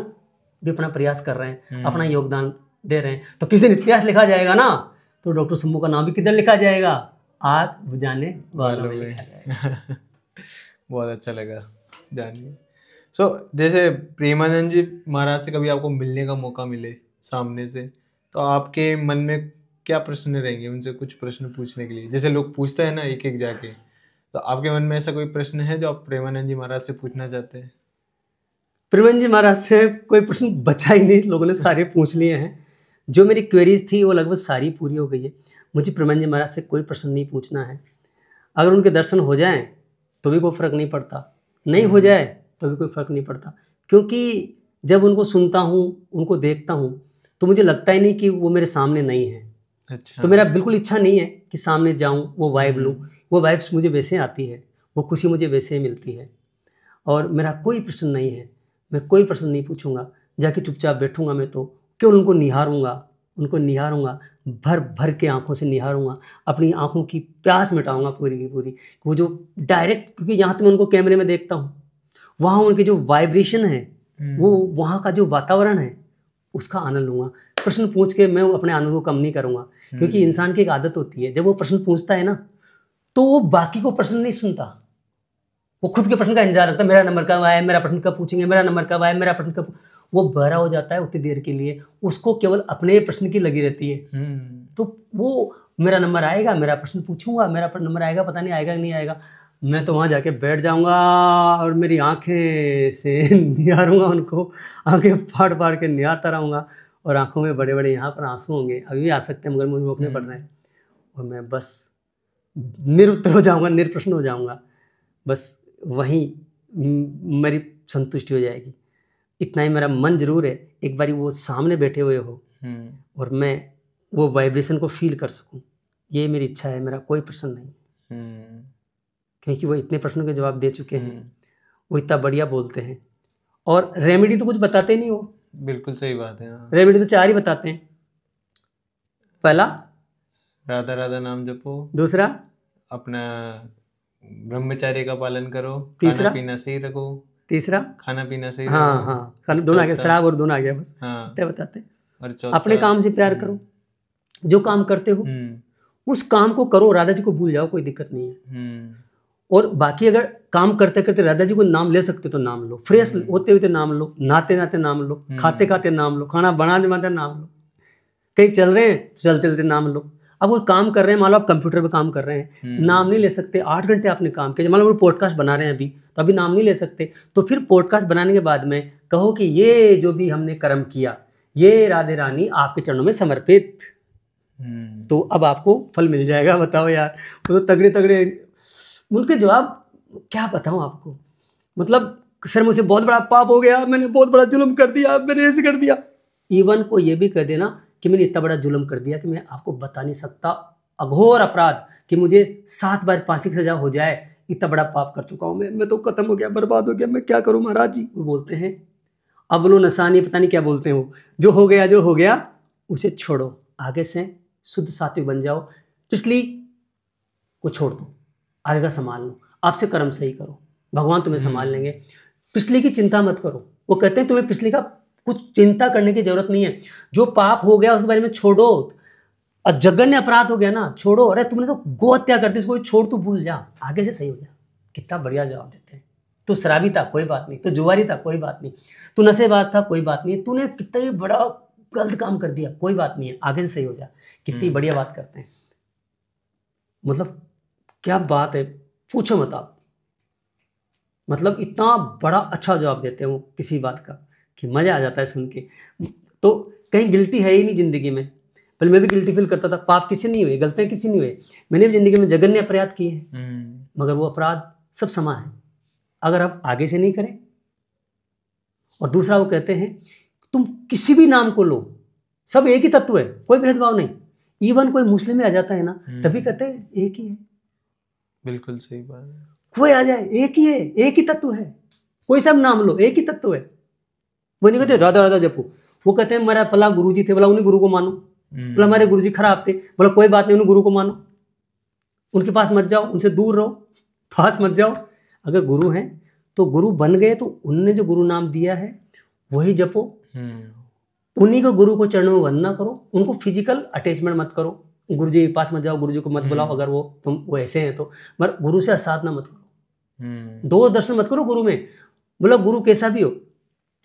भी अपना प्रयास कर रहे हैं, अपना योगदान दे रहे हैं। तो किसी दिन इतिहास लिखा जाएगा ना, तो डॉक्टर शंभू का नाम भी किधर लिखा जाएगा? आग बुझाने वालों में लिखा जाएगा। बहुत अच्छा लगा जानिए। जैसे प्रेमानंद जी महाराज से कभी आपको मिलने का मौका मिले सामने से, तो आपके मन में क्या प्रश्न रहेंगे उनसे कुछ प्रश्न पूछने के लिए? जैसे लोग पूछते हैं ना एक एक जाके, तो आपके मन में ऐसा कोई प्रश्न है जो आप प्रेमानंद जी महाराज से पूछना चाहते हैं? प्रेमानंद जी महाराज से कोई प्रश्न बचा ही नहीं, लोगों ने सारे पूछ लिए हैं। जो मेरी क्वेरीज थी वो लगभग सारी पूरी हो गई है। मुझे प्रेमानंद जी महाराज से कोई प्रश्न नहीं पूछना है। अगर उनके दर्शन हो जाएं तो भी कोई फ़र्क नहीं पड़ता, नहीं हो जाए तो भी कोई फ़र्क नहीं पड़ता, क्योंकि जब उनको सुनता हूँ, उनको देखता हूँ, तो मुझे लगता ही नहीं कि वो मेरे सामने नहीं है। अच्छा। तो मेरा बिल्कुल इच्छा नहीं है कि सामने जाऊँ, वो वाइब लूँ। वो वाइब्स मुझे वैसे आती है, वो खुशी मुझे वैसे ही मिलती है। और मेरा कोई प्रश्न नहीं है, मैं कोई प्रश्न नहीं पूछूंगा, जाके चुपचाप बैठूंगा। मैं तो केवल उनको निहारूंगा, भर भर के आंखों से निहारूंगा, अपनी आंखों की प्यास मिटाऊंगा पूरी की पूरी। वो जो डायरेक्ट, क्योंकि यहाँ तो मैं उनको कैमरे में देखता हूँ, वहाँ उनके जो वाइब्रेशन है, वो वहाँ का जो वातावरण है, उसका आनंद लूंगा। प्रश्न पूछ के मैं अपने आनंद को कम नहीं करूँगा, क्योंकि इंसान की एक आदत होती है, जब वो प्रश्न पूछता है ना, तो वो बाकी को प्रश्न नहीं सुनता, वो खुद के प्रश्न का इंतजार रखता है। मेरा नंबर कब आया, मेरा प्रश्न कब पूछेंगे, मेरा नंबर कब आया, मेरा प्रश्न कब। वो बहरा हो जाता है उतनी देर के लिए, उसको केवल अपने प्रश्न की लगी रहती है। तो वो मेरा नंबर आएगा, मेरा प्रश्न पूछूंगा, मेरा नंबर आएगा, पता नहीं आएगा कि नहीं आएगा। मैं तो वहाँ जाके बैठ जाऊंगा और मेरी आंखें से निहारूंगा उनको, आंखें फाड़ फाड़ के निहारता रहूँगा, और आंखों में बड़े बड़े यहाँ पर आंसू होंगे, अभी भी आ सकते हैं, मगर मुझे रोकने पड़ रहे हैं। और मैं बस निरुत्तर हो जाऊँगा, निरप्रश्न हो जाऊँगा। बस वहीं मेरी संतुष्टि हो जाएगी। इतना ही मेरा मन जरूर है, एक बारी वो सामने बैठे हुए हो और मैं वो वाइब्रेशन को फील कर सकूं, ये मेरी इच्छा है। मेरा कोई प्रश्न नहीं, क्योंकि वो इतने प्रश्नों के जवाब दे चुके हैं, वो इतना बढ़िया बोलते हैं, और रेमेडी तो कुछ बताते नहीं हो। बिल्कुल सही बात है। रेमेडी तो 4 ही बताते हैं। पहला, राधा राधा नाम जपो। दूसरा, अपना ब्रह्मचर्य का पालन करो। तीसरा, खाना पीना सही रखो। तीसरा, खाना पीना सही रखो। हाँ, दोनों आ गया, शराब और दोनों आ गया, बस इतना बताते हैं। और चौथा, अपने काम से प्यार करो, जो काम करते हो उस काम को करो, राधा जी को भूल जाओ, कोई दिक्कत नहीं है। और बाकी अगर काम करते करते राधा जी को नाम ले सकते तो नाम लो, फ्रेश होते होते नाम लो, नहाते नहाते नाम लो, खाते खाते नाम लो, खाना बनाते बनाते नाम लो, कहीं चल रहे हैं तो चलते चलते नाम लो। अब वो काम कर रहे हैं, मान लो आप कंप्यूटर पे काम कर रहे हैं, नाम नहीं ले सकते, 8 घंटे आपने काम किया, मान लो वो पॉडकास्ट बना रहे हैं अभी, तो अभी नाम नहीं ले सकते, तो फिर पॉडकास्ट बनाने के बाद में कहो कि ये जो भी हमने कर्म किया, ये राधे रानी आपके चरणों में समर्पित, तो अब आपको फल मिल जाएगा। बताओ यार, वो तो तगड़े तगड़े उनके जवाब, क्या बताऊं आपको। मतलब सर मुझसे बहुत बड़ा पाप हो गया, मैंने बहुत बड़ा जुल्म कर दिया, मैंने ऐसे कर दिया। इवन को ये भी कह देना कि मैंने इतना बड़ा जुल्म कर दिया कि मैं आपको बता नहीं सकता, अघोर अपराध, कि मुझे 7 बार फांसी की सजा हो जाए, इतना बड़ा पाप कर चुका हूं मैं तो खत्म हो गया, बर्बाद हो गया, मैं क्या करूं महाराज जी। वो बोलते हैं अबलो नसानी, पता नहीं क्या बोलते हैं वो, जो हो गया उसे छोड़ो, आगे से शुद्ध सात्विक बन जाओ, पिछली को छोड़ दो, आगे का संभाल लो, आपसे कर्म सही करो, भगवान तुम्हें संभाल लेंगे, पिछली की चिंता मत करो। वो कहते हैं तुम्हें पिछली का कुछ चिंता करने की जरूरत नहीं है, जो पाप हो गया उसके बारे में छोड़ो, जघन्य अपराध हो गया ना, छोड़ो, अरे तुमने तो गो हत्या कर दी, उसको छोड़, तू भूल जा, आगे से सही हो जा। कितना बढ़िया जवाब देते हैं। तू शराबी था, कोई बात नहीं, तू जुआरी था, कोई बात नहीं, तू नशेबाज था, कोई बात नहीं, तूने कितना ही बड़ा गलत काम कर दिया, कोई बात नहीं है, आगे से सही हो जा। कितनी बढ़िया बात करते हैं, मतलब क्या बात है, पूछो मत आप। मतलब इतना बड़ा अच्छा जवाब देते हैं वो किसी बात का कि मजा आ जाता है सुन के। तो कहीं गिल्टी है ही नहीं जिंदगी में। पहले मैं भी गिल्टी फील करता था, पाप किसी नहीं हुए, गलतियां किसी नहीं हुए, मैंने भी जिंदगी में जघन्य अपराध किए हैं, मगर वो अपराध सब समा है अगर आप आगे से नहीं करें। और दूसरा वो कहते हैं तुम किसी भी नाम को लो, सब एक ही तत्व है, कोई भेदभाव नहीं। इवन कोई मुस्लिम में आ जाता है ना, तभी कहते हैं एक ही है। बिल्कुल सही बात है, कोई आ जाए एक ही है, एक ही तत्व है, कोई सब नाम लो, एक ही तत्व है। वो नहीं कहते राधा राधा जपो, वो कहते हैं मेरा फला गुरु जी थे, बोला उन्हीं गुरु को मानो, बोला हमारे गुरु जी खराब थे, बोला कोई बात नहीं, उन्हीं गुरु को मानो, उनके पास मत जाओ, उनसे दूर रहो, पास मत जाओ। अगर गुरु हैं तो गुरु बन गए तो उनने जो गुरु नाम दिया है वही जपो, उन्हीं को गुरु को चरणों में वंदना करो, उनको फिजिकल अटैचमेंट मत करो, गुरु जी के पास मत जाओ, गुरु जी को मत बुलाओ अगर वो ऐसे हैं तो, मगर गुरु से असाधना मत करो, दोष दर्शन मत करो गुरु में। मतलब गुरु कैसा भी हो।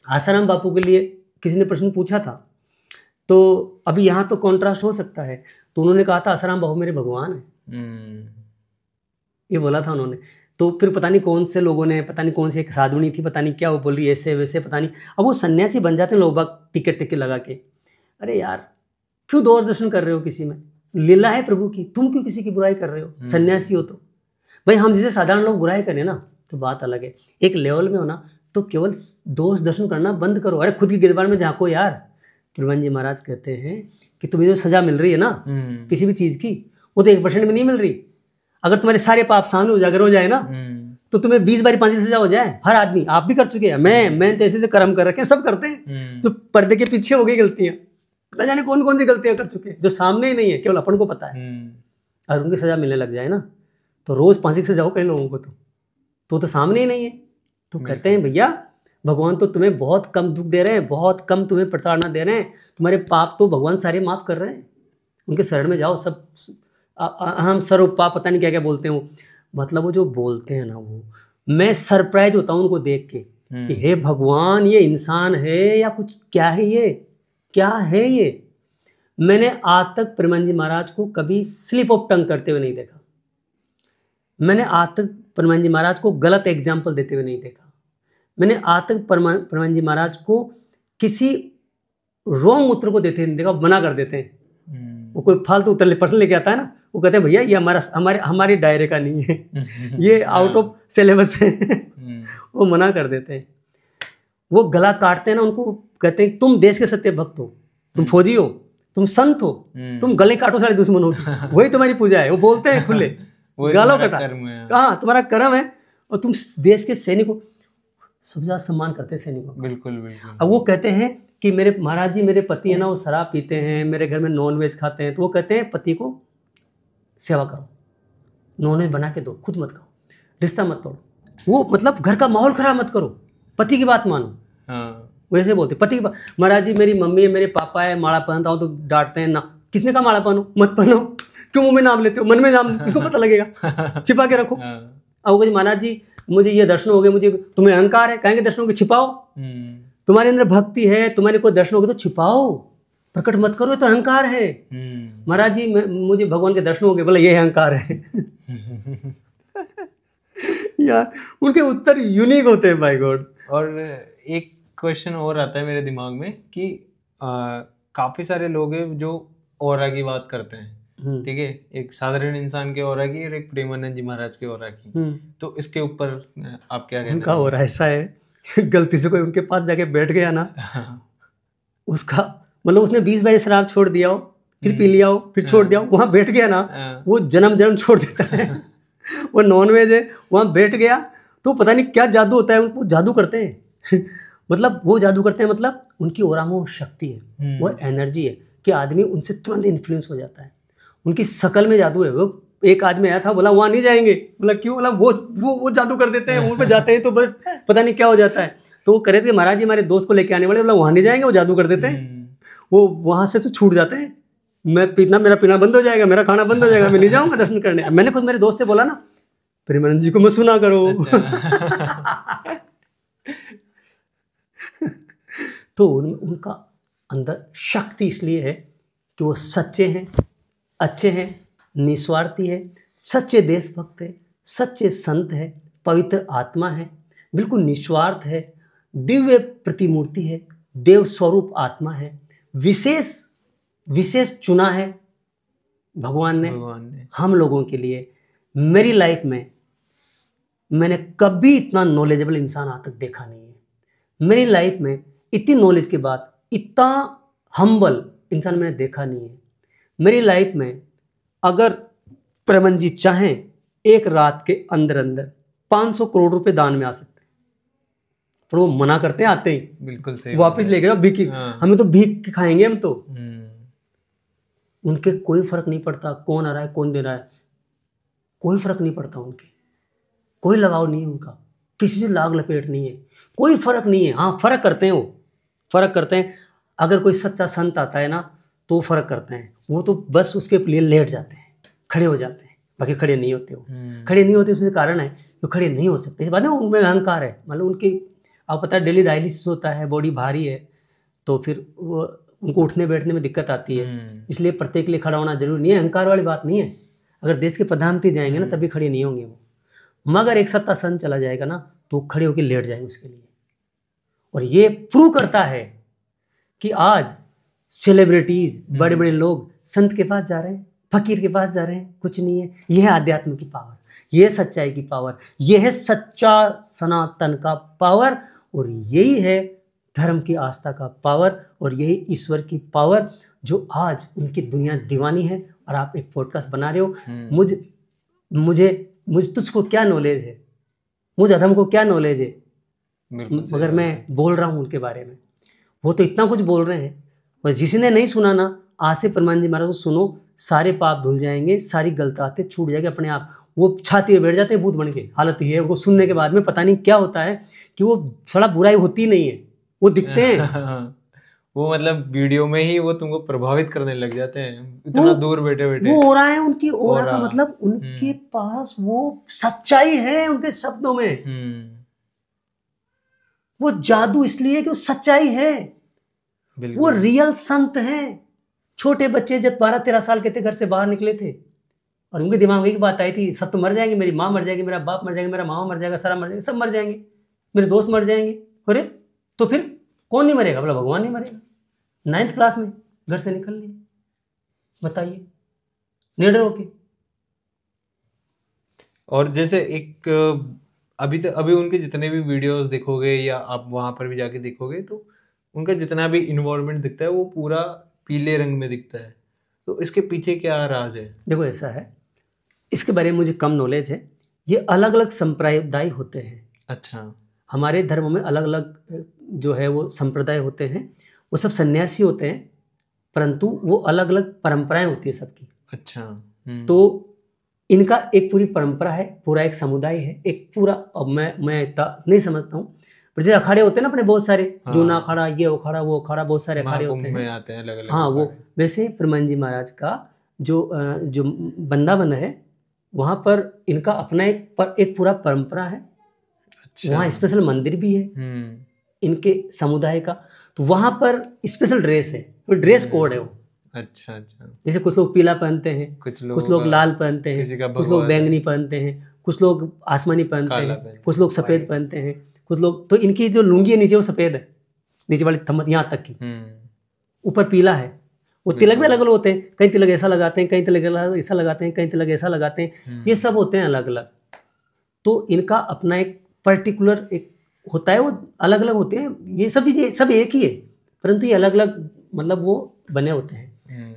आसाराम बापू के लिए किसी ने प्रश्न पूछा था, तो अभी यहाँ तो कॉन्ट्रास्ट हो सकता है, तो उन्होंने कहा था आसाराम बापू मेरे भगवान है, ये बोला था उन्होंने। तो फिर पता नहीं कौन से लोगों ने, पता नहीं कौन सी एक साधुनी थी, पता नहीं क्या वो बोल रही ऐसे वैसे, पता नहीं। अब वो सन्यासी बन जाते हैं लोग बाग टिकट लगा के। अरे यार क्यों दोष दर्शन कर रहे हो किसी में, लीला है प्रभु की, तुम क्यों किसी की बुराई कर रहे हो। सन्यासी हो तो भाई, हम जैसे साधारण लोग बुराई करें ना तो बात अलग है, एक लेवल में हो ना तो केवल दोष दर्शन करना बंद करो। अरे खुद की गिरबान में झांको यार। प्रमन जी महाराज कहते हैं कि तुम्हें जो सजा मिल रही है ना किसी भी चीज की, वो तो 1% में नहीं मिल रही। अगर तुम्हारे सारे पाप सामने उजागर हो जाए ना तो तुम्हें 20 बारी 5 की सजा हो जाए। हर आदमी, आप भी कर चुके हैं, मैं तो ऐसे कर्म कर रखे हैं, सब करते हैं। जो पर्दे के पीछे हो गई गलतियां, पता जाने कौन कौन सी गलतियां कर चुके हैं जो सामने ही नहीं है, केवल अपन को पता है। और उनकी सजा मिलने लग जाए ना तो रोज 5 की सजा हो कई लोगों को, तो सामने ही नहीं है। तो कहते हैं भैया भगवान तो तुम्हें बहुत कम दुख दे रहे हैं, बहुत कम तुम्हें प्रताड़ना दे रहे हैं, तुम्हारे पाप तो भगवान सारे माफ कर रहे हैं। उनके शरण में जाओ, सब हम सर्व पाप, पता नहीं क्या क्या बोलते हैं वो। मतलब वो जो बोलते हैं ना, वो मैं सरप्राइज होता हूँ उनको देख के कि हे भगवान ये इंसान है या कुछ, क्या है ये, क्या है ये। मैंने आज तक प्रेमानंद जी महाराज को कभी स्लिप ऑफ टंग करते हुए नहीं देखा। मैंने आज तक प्रेमानंद जी महाराज को गलत एग्जाम्पल देते हुए नहीं देखा। मैंने आज तक प्रेमानंद जी महाराज को किसी रॉन्ग उत्तर को देते नहीं देखा, मना कर देते हैं। वो कोई फालतू उत्तर प्रश्न लेके आता है ना, वो कहते हैं भैया ये हमारे दायरे का नहीं है, ये आउट ऑफ सिलेबस है। वो मना कर देते हैं। वो गला काटते हैं ना, उनको कहते हैं तुम देश के सत्य भक्त हो, तुम फौजी हो, तुम संत हो, तुम गले काटो सारे दुश्मनों की, वही तुम्हारी पूजा है। वो बोलते हैं खुले, गालों कटा, कहाँ तुम्हारा कर्म है, और तुम देश के सैनिक हो। सबसे ज्यादा सम्मान करते हैं सैनिकों। बिल्कुल बिल्कुल। अब वो कहते हैं कि मेरे महाराज जी, मेरे पति है ना वो शराब पीते हैं, मेरे घर में नॉनवेज खाते हैं, तो वो कहते हैं पति को सेवा करो, नॉनवेज बना के दो, खुद मत खाओ, रिश्ता मत तोड़ो। वो मतलब घर का माहौल खराब मत करो, पति की बात मानो। हाँ। वैसे बोलते पति की बात। महाराज जी मेरी मम्मी है, मेरे पापा है, माला पहनता हूँ तो डांटते हैं ना, किसने कहा माला पहनो, मत पहनो, क्यों मुंह में नाम लेते हो, मन में नाम किसको पता लगेगा, छिपा के रखो। अब वो महाराज जी मुझे ये दर्शन हो गए, मुझे, तुम्हें अहंकार है, कहेंगे दर्शन हो गए, छिपाओ। तुम्हारे अंदर भक्ति है, तुम्हारे कोई दर्शन हो गए तो छिपाओ, प्रकट मत करो, तो अहंकार है। महाराज जी मुझे भगवान के दर्शन हो गए, बोला ये अहंकार है। यार उनके उत्तर यूनिक होते हैं बाय गॉड। और एक क्वेश्चन और आता है मेरे दिमाग में कि काफी सारे लोग हैं जो ऑरा की बात करते हैं, ठीक है, एक साधारण इंसान के ऑरा की और एक प्रेमानंद जी महाराज के ऑरा की, तो इसके ऊपर आप क्या कहते हैं? उनका ऑरा ऐसा है, गलती से कोई उनके पास जाके बैठ गया ना, उसका मतलब उसने 20 बार शराब छोड़ दिया हो, फिर पी लिया हो, फिर छोड़ दिया हो, वहां बैठ गया ना, वो जन्म छोड़ देता है। वो नॉनवेज है, वहां बैठ गया तो पता नहीं क्या जादू होता है, वो जादू करते हैं। मतलब वो जादू करते हैं, मतलब उनकी ऑरा में वो शक्ति है, वो एनर्जी है कि आदमी उनसे तुरंत इन्फ्लुएंस हो जाता है। उनकी शकल में जादू है। वो एक आदमी आया था, बोला वहाँ नहीं जाएंगे, बोला क्यों, बोला वो जादू कर देते हैं, वहाँ पे जाते हैं तो बस पता नहीं क्या हो जाता है। तो वो कह रहे थे महाराज जी हमारे दोस्त को लेके आने वाले, बोला वहाँ नहीं जाएंगे, वो जादू कर देते हैं, वो वहाँ से तो छूट जाते हैं, मेरा पीना बंद हो जाएगा, मेरा खाना बंद हो जाएगा, मैं नहीं जाऊँगा दर्शन करने। मैंने खुद मेरे दोस्त से बोला ना, प्रेमानंद जी को मत सुना करो। तो उनका अंदर शक्ति इसलिए है कि वो सच्चे हैं, अच्छे हैं, निस्वार्थी है, सच्चे देशभक्त है, सच्चे संत है, पवित्र आत्मा है, बिल्कुल निस्वार्थ है, दिव्य प्रतिमूर्ति है, देव स्वरूप आत्मा है, विशेष चुना है भगवान ने हम लोगों के लिए। मेरी लाइफ में मैंने कभी इतना नॉलेजेबल इंसान आज तक देखा नहीं है। मेरी लाइफ में इतनी नॉलेज के बाद इतना हम्बल इंसान मैंने देखा नहीं है। मेरी लाइफ में अगर प्रेमन जी चाहें एक रात के अंदर अंदर 500 करोड़ रुपए दान में आ सकते हैं, पर वो मना करते हैं आते ही। बिल्कुल सही, वापस ले गए भीख। हमें तो भीख खाएंगे हम तो। उनके कोई फर्क नहीं पड़ता कौन आ रहा है कौन दे रहा है, कोई फर्क नहीं पड़ता उनके, कोई लगाव नहीं है उनका, किसी से लाग लपेट नहीं है, कोई फर्क नहीं है। हाँ फर्क करते हैं, वो फर्क करते हैं। अगर कोई सच्चा संत आता है ना तो वो फ़र्क करते हैं। वो तो बस उसके लिए लेट जाते हैं, खड़े हो जाते हैं, बाकी खड़े नहीं होते। वो खड़े नहीं होते, उसमें कारण है वो खड़े नहीं हो सकते। इस बात ना उनमें अहंकार है, मतलब उनकी, आप पता है डेली डायलिसिस होता है, बॉडी भारी है, तो फिर वो उनको उठने बैठने में दिक्कत आती है। इसलिए प्रत्येक के लिए खड़ा होना जरूरी नहीं है, अहंकार वाली बात नहीं है। अगर देश के प्रधानमंत्री जाएंगे ना तभी खड़े नहीं होंगे वो, मगर एक सत्ता सन चला जाएगा ना तो खड़े होकर लेट जाएंगे उसके लिए। और ये प्रूव करता है कि आज सेलिब्रिटीज, बड़े बड़े लोग संत के पास जा रहे हैं, फकीर के पास जा रहे हैं, कुछ नहीं है। यह है आध्यात्म की पावर, यह है सच्चाई की पावर, यह है सच्चा सनातन का पावर, और यही है धर्म की आस्था का पावर, और यही ईश्वर की पावर जो आज उनकी दुनिया दीवानी है। और आप एक पॉडकास्ट बना रहे हो। मुझे तुझको क्या नॉलेज है, मुझे अधम को क्या नॉलेज है, मगर मैं बोल रहा हूँ उनके बारे में। वो तो इतना कुछ बोल रहे हैं, और जिसने नहीं सुना ना, आज से परमानंद जी महाराज को सुनो, सारे पाप धुल जाएंगे, सारी गलतातें छूट जाएगी अपने आप। वो छाती में बैठ जाते हैं भूत बन के। हालत ये है, उनको सुनने के बाद में पता नहीं क्या होता है कि वो थोड़ा बुराई होती नहीं है, वो दिखते हैं। वो मतलब वीडियो में ही वो तुमको प्रभावित करने लग जाते हैं, इतना दूर बैठे बैठे। वो हो रहा है उनकी ओरा का मतलब, उनके पास वो सच्चाई है उनके शब्दों में। वो जादू इसलिए कि वो सच्चाई है, वो रियल संत हैं। छोटे बच्चे जब 12-13 साल के थे, घर से बाहर निकले थे, और उनके दिमाग में एक बात आई थी, सब तो मर जाएंगे, मेरी माँ मर जाएगी, मेरा बाप मर जाएगा, मेरा मामा मर जाएगा, सारा मर जाएगा, सब मर जाएंगे, मेरे दोस्त मर जाएंगे। अरे तो फिर कौन नहीं मरेगा? बोला भगवान नहीं मरेगा। 9th क्लास में घर से निकल लिए, बताइए, निडर होके। और जैसे एक अभी उनके जितने भी वीडियोस देखोगे या आप वहां पर भी जाके देखोगे, तो उनका जितना भी इन्वॉल्वमेंट दिखता है वो पूरा पीले रंग में दिखता है। तो इसके पीछे क्या राज है? देखो ऐसा है, इसके बारे में मुझे कम नॉलेज है। ये अलग अलग संप्रदाय होते हैं। अच्छा। हमारे धर्म में अलग अलग जो है वो संप्रदाय होते हैं, वो सब सन्यासी होते हैं, परंतु वो अलग अलग परंपराएं होती है सबकी। अच्छा। तो इनका एक पूरी परंपरा है, पूरा एक समुदाय है, एक पूरा, अब मैं इतना नहीं समझता हूँ, पर जैसे अखाड़े होते हैं ना अपने बहुत सारे, जूना अखाड़ा, ये अखाड़ा, वो अखाड़ा, बहुत सारे अखाड़े होते हैं, आते हैं अलग-अलग। हाँ, वो वैसे परमानंद जी महाराज का जो वृंदावन है, वहाँ पर इनका अपना एक पूरा परंपरा है। अच्छा। वहाँ स्पेशल मंदिर भी है इनके समुदाय का, तो वहाँ पर स्पेशल ड्रेस है, ड्रेस कोड है वो। अच्छा अच्छा। जैसे कुछ लोग पीला पहनते हैं, कुछ लोग लाल पहनते हैं, कुछ लोग बैंगनी पहनते हैं, कुछ लोग आसमानी पहनते हैं, कुछ लोग सफ़ेद पहनते हैं, कुछ लोग, तो इनकी जो लुंगी है नीचे वो सफ़ेद है, नीचे वाली थम्मत यहाँ तक की, ऊपर पीला है। वो तिलक भी अलग अलग होते हैं, कहीं तिलक ऐसा लगाते हैं, कहीं तिलक ऐसा लगाते हैं, कहीं तिलक ऐसा लगाते हैं, ये सब होते हैं अलग अलग। तो इनका अपना एक पर्टिकुलर एक होता है, वो अलग अलग होते हैं। ये सब चीज़ें सब एक ही है, परंतु ये अलग अलग मतलब वो बने होते हैं,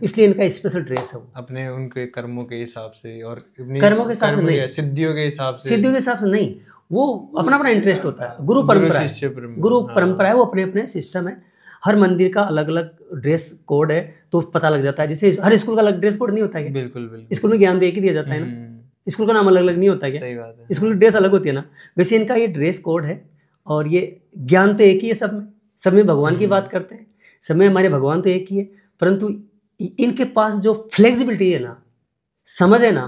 इसलिए इनका स्पेशल ड्रेस है वो। अपने उनके कर्मों के हिसाब से, और कर्मों के हिसाब से नहीं, सिद्धियों के हिसाब से, सिद्धियों के हिसाब से नहीं, वो अपना अपना इंटरेस्ट होता है। गुरु परंपरा है, गुरु परंपरा है, वो अपने अपने सिस्टम है। हर मंदिर का अलग अलग ड्रेस कोड है, तो पता लग जाता है। जैसे हर स्कूल का अलग ड्रेस कोड नहीं होता है? बिल्कुल बिल्कुल। स्कूल में ज्ञान दे के दिया जाता है ना, स्कूल का नाम अलग अलग नहीं होता है क्या? सही बात है। स्कूल की ड्रेस अलग होती है ना, वैसे इनका ये ड्रेस कोड है। और ये ज्ञान तो एक ही है सब में भगवान की बात करते हैं, सब में हमारे भगवान तो एक ही है, परंतु इनके पास जो फ्लेक्सिबिलिटी है ना, समझ है ना,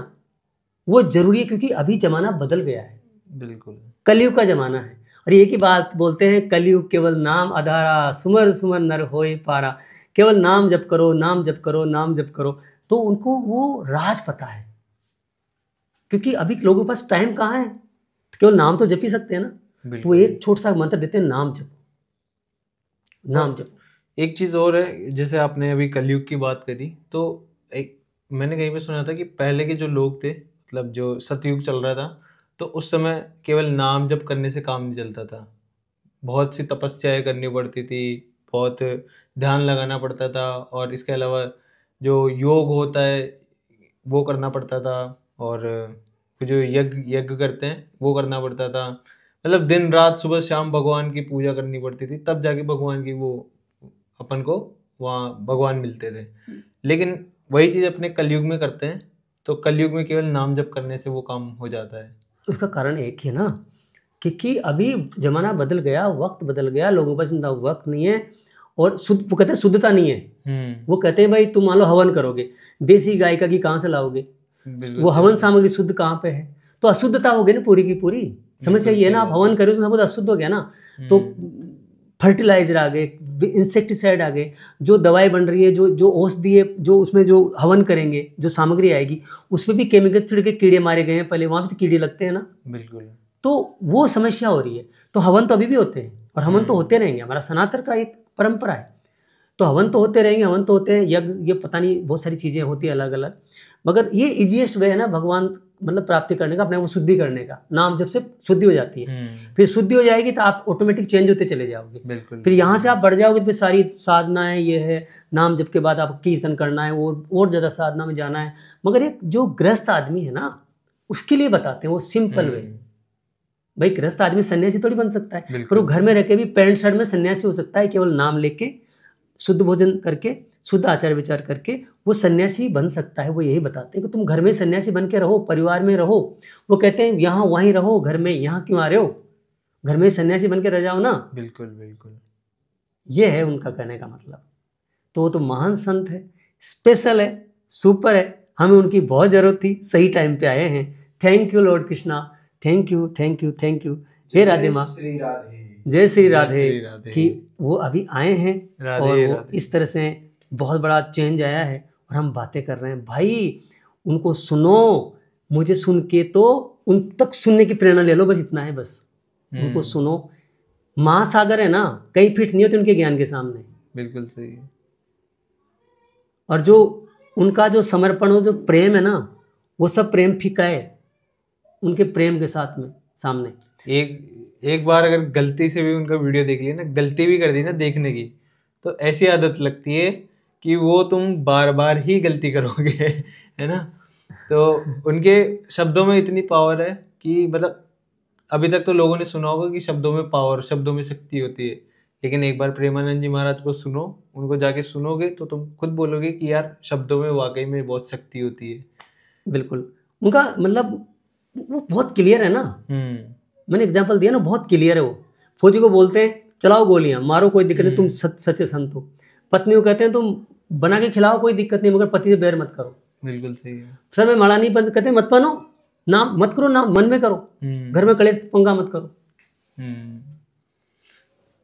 वो जरूरी है, क्योंकि अभी जमाना बदल गया है। बिल्कुल, कलयुग का जमाना है। और एक ही बात बोलते हैं, कलयुग केवल नाम आधारा, सुमर सुमर नर होए पारा। केवल नाम जप करो, नाम जप करो, नाम जप करो। तो उनको वो राज पता है, क्योंकि अभी लोगों के पास टाइम कहाँ है, तो केवल नाम तो जप ही सकते हैं ना, तो वो एक छोटा सा मंत्र देते हैं, नाम जपो, नाम जपो। एक चीज़ और है, जैसे आपने अभी कलयुग की बात करी, तो एक मैंने कहीं पे सुना था कि पहले के जो लोग थे, मतलब जो सतयुग चल रहा था, तो उस समय केवल नाम जप करने से काम नहीं चलता था, बहुत सी तपस्याएं करनी पड़ती थी, बहुत ध्यान लगाना पड़ता था, और इसके अलावा जो योग होता है वो करना पड़ता था, और जो यज्ञ करते हैं वो करना पड़ता था। मतलब दिन रात सुबह शाम भगवान की पूजा करनी पड़ती थी, तब जाके भगवान की वो अपन को वहाँ भगवान मिलते थे। लेकिन वही चीज़ अपने कलयुग में करते हैं, तो कलयुग में केवल नाम जप करने से वो काम हो जाता है। उसका कारण एक ही है ना, क्योंकि अभी ज़माना बदल गया, वक्त बदल गया, लोगों के पास इतना वक्त नहीं है, और शुद्ध, वो कहते हैं शुद्धता नहीं है। वो कहते हैं भाई तुम मान लो हवन करोगे, देसी गाय का घी कहाँ से लाओगे, वो हवन सामग्री शुद्ध कहाँ पे है, तो अशुद्धता हो गई ना पूरी की पूरी। समस्या ये है ना, आप हवन करो तो बहुत अशुद्ध हो गया ना। तो फर्टिलाइजर आ गए, इंसेक्टिसाइड आ गए, जो दवाई बन रही है, जो औषधि है, जो उसमें जो हवन करेंगे जो सामग्री आएगी उसमें भी केमिकल छिड़के कीड़े मारे गए हैं, पहले वहाँ भी तो कीड़े लगते हैं ना। बिल्कुल। तो वो समस्या हो रही है। तो हवन तो अभी भी होते हैं और हवन तो होते रहेंगे, हमारा सनातन का एक परंपरा है। तो हवन तो होते रहेंगे, हवन तो होते हैं, यज्ञ, ये पता नहीं बहुत सारी चीज़ें होती है अलग अलग, मगर ये इजीएस्ट वे है ना भगवान मतलब प्राप्ति करने का, अपने को शुद्धि करने का। नाम जब से शुद्धि हो जाती है, फिर शुद्धि हो जाएगी तो आप ऑटोमेटिक चेंज होते चले जाओगे। बिल्कुल। फिर यहाँ से आप बढ़ जाओगे तो फिर सारी साधनाएं ये है, नाम जब के बाद आप कीर्तन करना है और ज़्यादा साधना में जाना है। मगर एक जो गृहस्थ आदमी है ना उसके लिए बताते हैं वो सिंपल वे। भाई गृहस्थ आदमी सन्यासी थोड़ी बन सकता है, पर वो घर में रह के भी पैंट शर्ट में सन्यासी हो सकता है, केवल नाम लेके शुद्ध भोजन करके शुद्ध आचार विचार करके वो सन्यासी बन सकता है। वो यही बताते हैं कि तुम घर में सन्यासी बन के रहो, परिवार में रहो। वो कहते हैं यहाँ वहीं रहो, घर में यहाँ क्यों आ रहे हो, घर में सन्यासी बन के रह जाओ ना। बिल्कुल बिल्कुल, ये है उनका कहने का मतलब। तो वो तो महान संत है, स्पेशल है, सुपर है, हमें उनकी बहुत जरूरत थी, सही टाइम पे आए हैं। Thank you lord Krishna, thank you thank you thank you. हे राधे माँ, जय श्री राधे कि वो अभी आए हैं और वो इस तरह से बहुत बड़ा चेंज आया है और हम बातें कर रहे हैं। भाई उनको सुनो, मुझे सुन के तो उन तक सुनने की प्रेरणा ले लो, बस इतना है। बस उनको सुनो, महासागर है ना, कई फीट नहीं होते उनके ज्ञान के सामने। बिल्कुल सही है। और जो उनका जो समर्पण हो, जो प्रेम है ना, वो सब प्रेम फीका है उनके प्रेम के साथ में सामने। एक बार अगर गलती से भी उनका वीडियो देख लिया ना, गलती भी कर दी ना देखने की, तो ऐसी आदत लगती है कि वो तुम बार बार ही गलती करोगे है ना। तो उनके शब्दों में इतनी पावर है कि मतलब अभी तक तो लोगों ने सुना होगा कि शब्दों में पावर, शब्दों में शक्ति होती है, लेकिन एक बार प्रेमानंद जी महाराज को सुनो, उनको जाके सुनोगे तो तुम खुद बोलोगे कि यार शब्दों में वाकई में बहुत शक्ति होती है। बिल्कुल, उनका मतलब वो बहुत क्लियर है ना। मैंने एग्जांपल दिया ना, बहुत क्लियर है। वो फौजी को बोलते हैं चलाओ गोलियां, मारो, कोई दिक्कत नहीं, तुम सच्चे संत हो। पत्नी को कहते हैं तुम बना के खिलाओ, कोई दिक्कत नहीं, मगर पति से बैर मत करो। बिल्कुल सही है। सर मैं माड़ा नहीं कहते हैं मत पहनो, नाम मत करो, नाम मन में करो, घर में कलेश पंगा मत करो।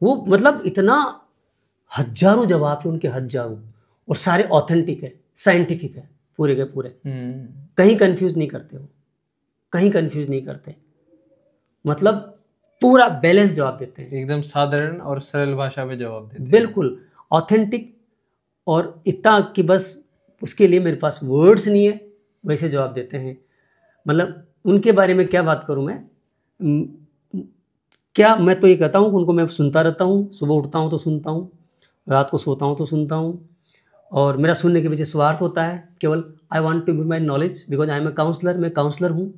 वो मतलब इतना हजारों जवाब है उनके, हजारों, और सारे ऑथेंटिक है, साइंटिफिक है, पूरे के पूरे। कहीं कंफ्यूज नहीं करते वो, कहीं कंफ्यूज नहीं करते, मतलब पूरा बैलेंस जवाब देते हैं, एकदम साधारण और सरल भाषा में जवाब देते हैं। बिल्कुल ऑथेंटिक, और इतना कि बस उसके लिए मेरे पास वर्ड्स नहीं है, वैसे जवाब देते हैं। मतलब उनके बारे में क्या बात करूं मैं, क्या मैं तो ये कहता हूँ कि उनको मैं सुनता रहता हूँ, सुबह उठता हूँ तो सुनता हूँ, रात को सोता हूँ तो सुनता हूँ, और मेरा सुनने के पीछे स्वार्थ होता है केवल, I want to give my knowledge because I am a counsellor, मैं काउंसलर हूँ।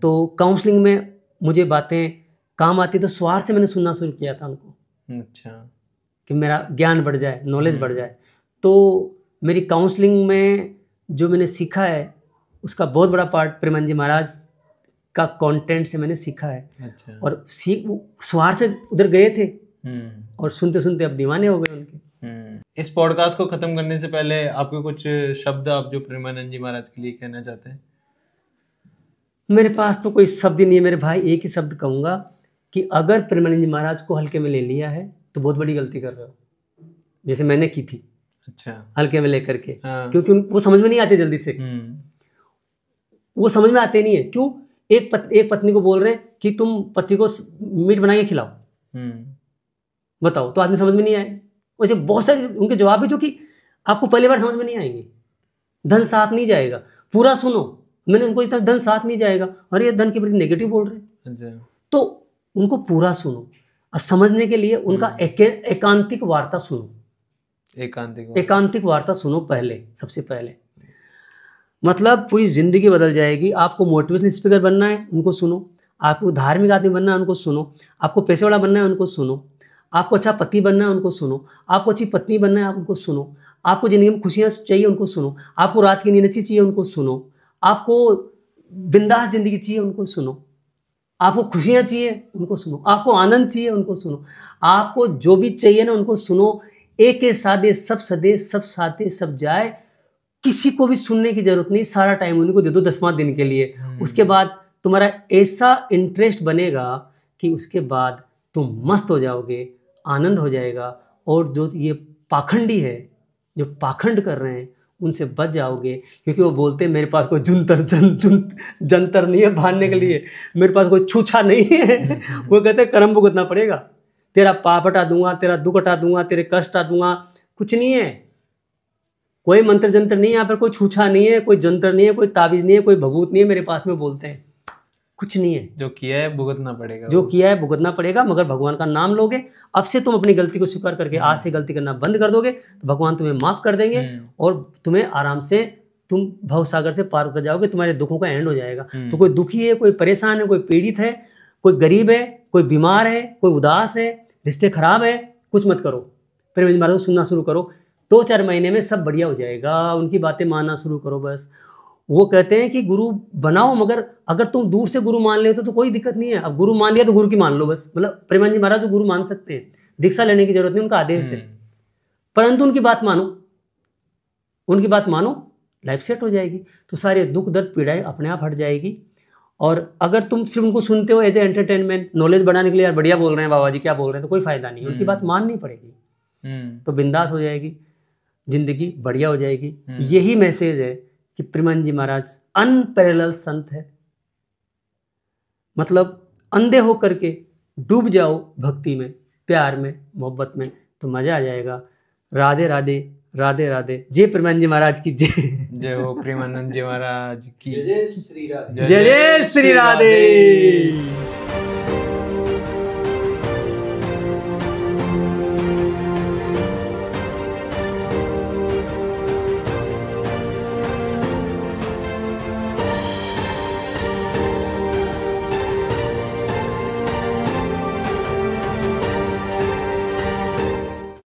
तो काउंसलिंग में मुझे बातें काम आती, तो स्वार्थ से मैंने सुनना शुरू किया था उनको। अच्छा, कि मेरा ज्ञान बढ़ जाए, नॉलेज बढ़ जाए। तो मेरी काउंसलिंग में जो मैंने सीखा है उसका बहुत बड़ा पार्ट प्रेमानंद जी महाराज का कंटेंट से मैंने सीखा है। अच्छा। और स्वार्थ से उधर गए थे और सुनते सुनते अब दीवाने हो गए उनके। इस पॉडकास्ट को खत्म करने से पहले आपके कुछ शब्द आप जो प्रेमानंद जी महाराज के लिए कहना चाहते हैं? मेरे पास तो कोई शब्द ही नहीं है मेरे भाई, एक ही शब्द कहूँगा कि अगर प्रेमानंद जी महाराज को हल्के में ले लिया है तो बहुत बड़ी गलती कर रहे हो, जैसे मैंने की थी। अच्छा। हल्के में लेकर के, क्योंकि वो समझ में नहीं आते जल्दी से, वो समझ में आते नहीं है। क्यों? एक पत्नी को बोल रहे हैं कि तुम पति को मीट बना के खिलाओ, बताओ, तो आदमी समझ में नहीं आए। वैसे बहुत सारे उनके जवाब है जो कि आपको पहली बार समझ में नहीं आएंगे। धन साथ नहीं जाएगा, पूरा सुनो। मैंने उनको इतना धन साथ नहीं जाएगा, अरे ये धन के प्रति नेगेटिव बोल रहे हैं। तो उनको पूरा सुनो और समझने के लिए उनका एकांतिक वार्ता सुनो, एकांतिक वार्ता सुनो पहले, सबसे पहले। मतलब पूरी जिंदगी बदल जाएगी। आपको मोटिवेशनल स्पीकर बनना है, उनको सुनो। आपको धार्मिक आदमी बनना है, उनको सुनो। आपको पैसे वाला बनना है, उनको सुनो। आपको अच्छा पति बनना है, उनको सुनो। आपको अच्छी पत्नी बनना है, आप उनको सुनो। आपको जिंदगी में खुशियाँ चाहिए, उनको सुनो। आपको रात की नींद अच्छी चाहिए, उनको सुनो। आपको बिंदास जिंदगी चाहिए, उनको सुनो। आपको खुशियाँ चाहिए, उनको सुनो। आपको आनंद चाहिए, उनको सुनो। आपको जो भी चाहिए ना, उनको सुनो। एक सादे सब सदे, सब साथे सब जाए, किसी को भी सुनने की जरूरत नहीं, सारा टाइम उनको दे दो 10वां दिन के लिए। उसके बाद तुम्हारा ऐसा इंटरेस्ट बनेगा कि उसके बाद तुम मस्त हो जाओगे, आनंद हो जाएगा। और जो ये पाखंडी है, जो पाखंड कर रहे हैं, उनसे बच जाओगे। क्योंकि वो बोलते हैं मेरे पास कोई जंतर नहीं है बांधने के लिए, मेरे पास कोई छूछा नहीं है। वो कहते हैं कर्म भुगतना पड़ेगा, तेरा पाप हटा दूंगा, तेरा दुख हटा दूंगा, तेरे कष्ट हटा दूंगा। कुछ नहीं है, कोई मंत्र जंत्र नहीं है यहाँ पर, कोई छूछा नहीं है, कोई जंतर नहीं है, कोई ताबीज नहीं है, कोई भभूत नहीं है मेरे पास में। बोलते हैं कुछ नहीं है, जो किया है भुगतना पड़ेगा, जो किया है भुगतना पड़ेगा। मगर भगवान का नाम लोगे, अब से तुम अपनी गलती को स्वीकार करके आज से गलती करना बंद कर दोगे तो भगवान तुम्हें माफ कर देंगे और तुम्हें आराम से तुम भवसागर से पार उतर जाओगे, तुम्हारे दुखों का एंड हो जाएगा। तो कोई दुखी है, कोई परेशान है, कोई पीड़ित है, कोई गरीब है, कोई बीमार है, कोई उदास है, रिश्ते खराब है, कुछ मत करो, प्रेम महाराज को सुनना शुरू करो, 2-4 महीने में सब बढ़िया हो जाएगा। उनकी बातें मानना शुरू करो बस। वो कहते हैं कि गुरु बनाओ, मगर अगर तुम दूर से गुरु मान लेते हो तो कोई दिक्कत नहीं है। अब गुरु मान लिया तो गुरु की मान लो बस। मतलब प्रेमानंद जी महाराज तो गुरु मान सकते हैं, दीक्षा लेने की जरूरत नहीं, उनका आदेश है। परंतु उनकी बात मानो, उनकी बात मानो, लाइफ सेट हो जाएगी। तो सारे दुख दर्द पीड़ाएं अपने आप हट जाएगी। और अगर तुम सिर्फ उनको सुनते हो एज ए एंटरटेनमेंट, नॉलेज बढ़ाने के लिए, यार बढ़िया बोल रहे हैं बाबा जी, क्या बोल रहे हैं, तो कोई फायदा नहीं, उनकी बात माननी पड़ेगी। तो बिंदास हो जाएगी, जिंदगी बढ़िया हो जाएगी। यही मैसेज है कि प्रेमानंद जी महाराज अनपैरेलल संत है। मतलब अंधे होकर के डूब जाओ भक्ति में, प्यार में, मोहब्बत में, तो मजा आ जाएगा। राधे राधे, राधे राधे। जय प्रेमानंद जी महाराज की जय। जय हो प्रेमानंद जी महाराज की जय जय श्री राधे। जय जय श्री राधे।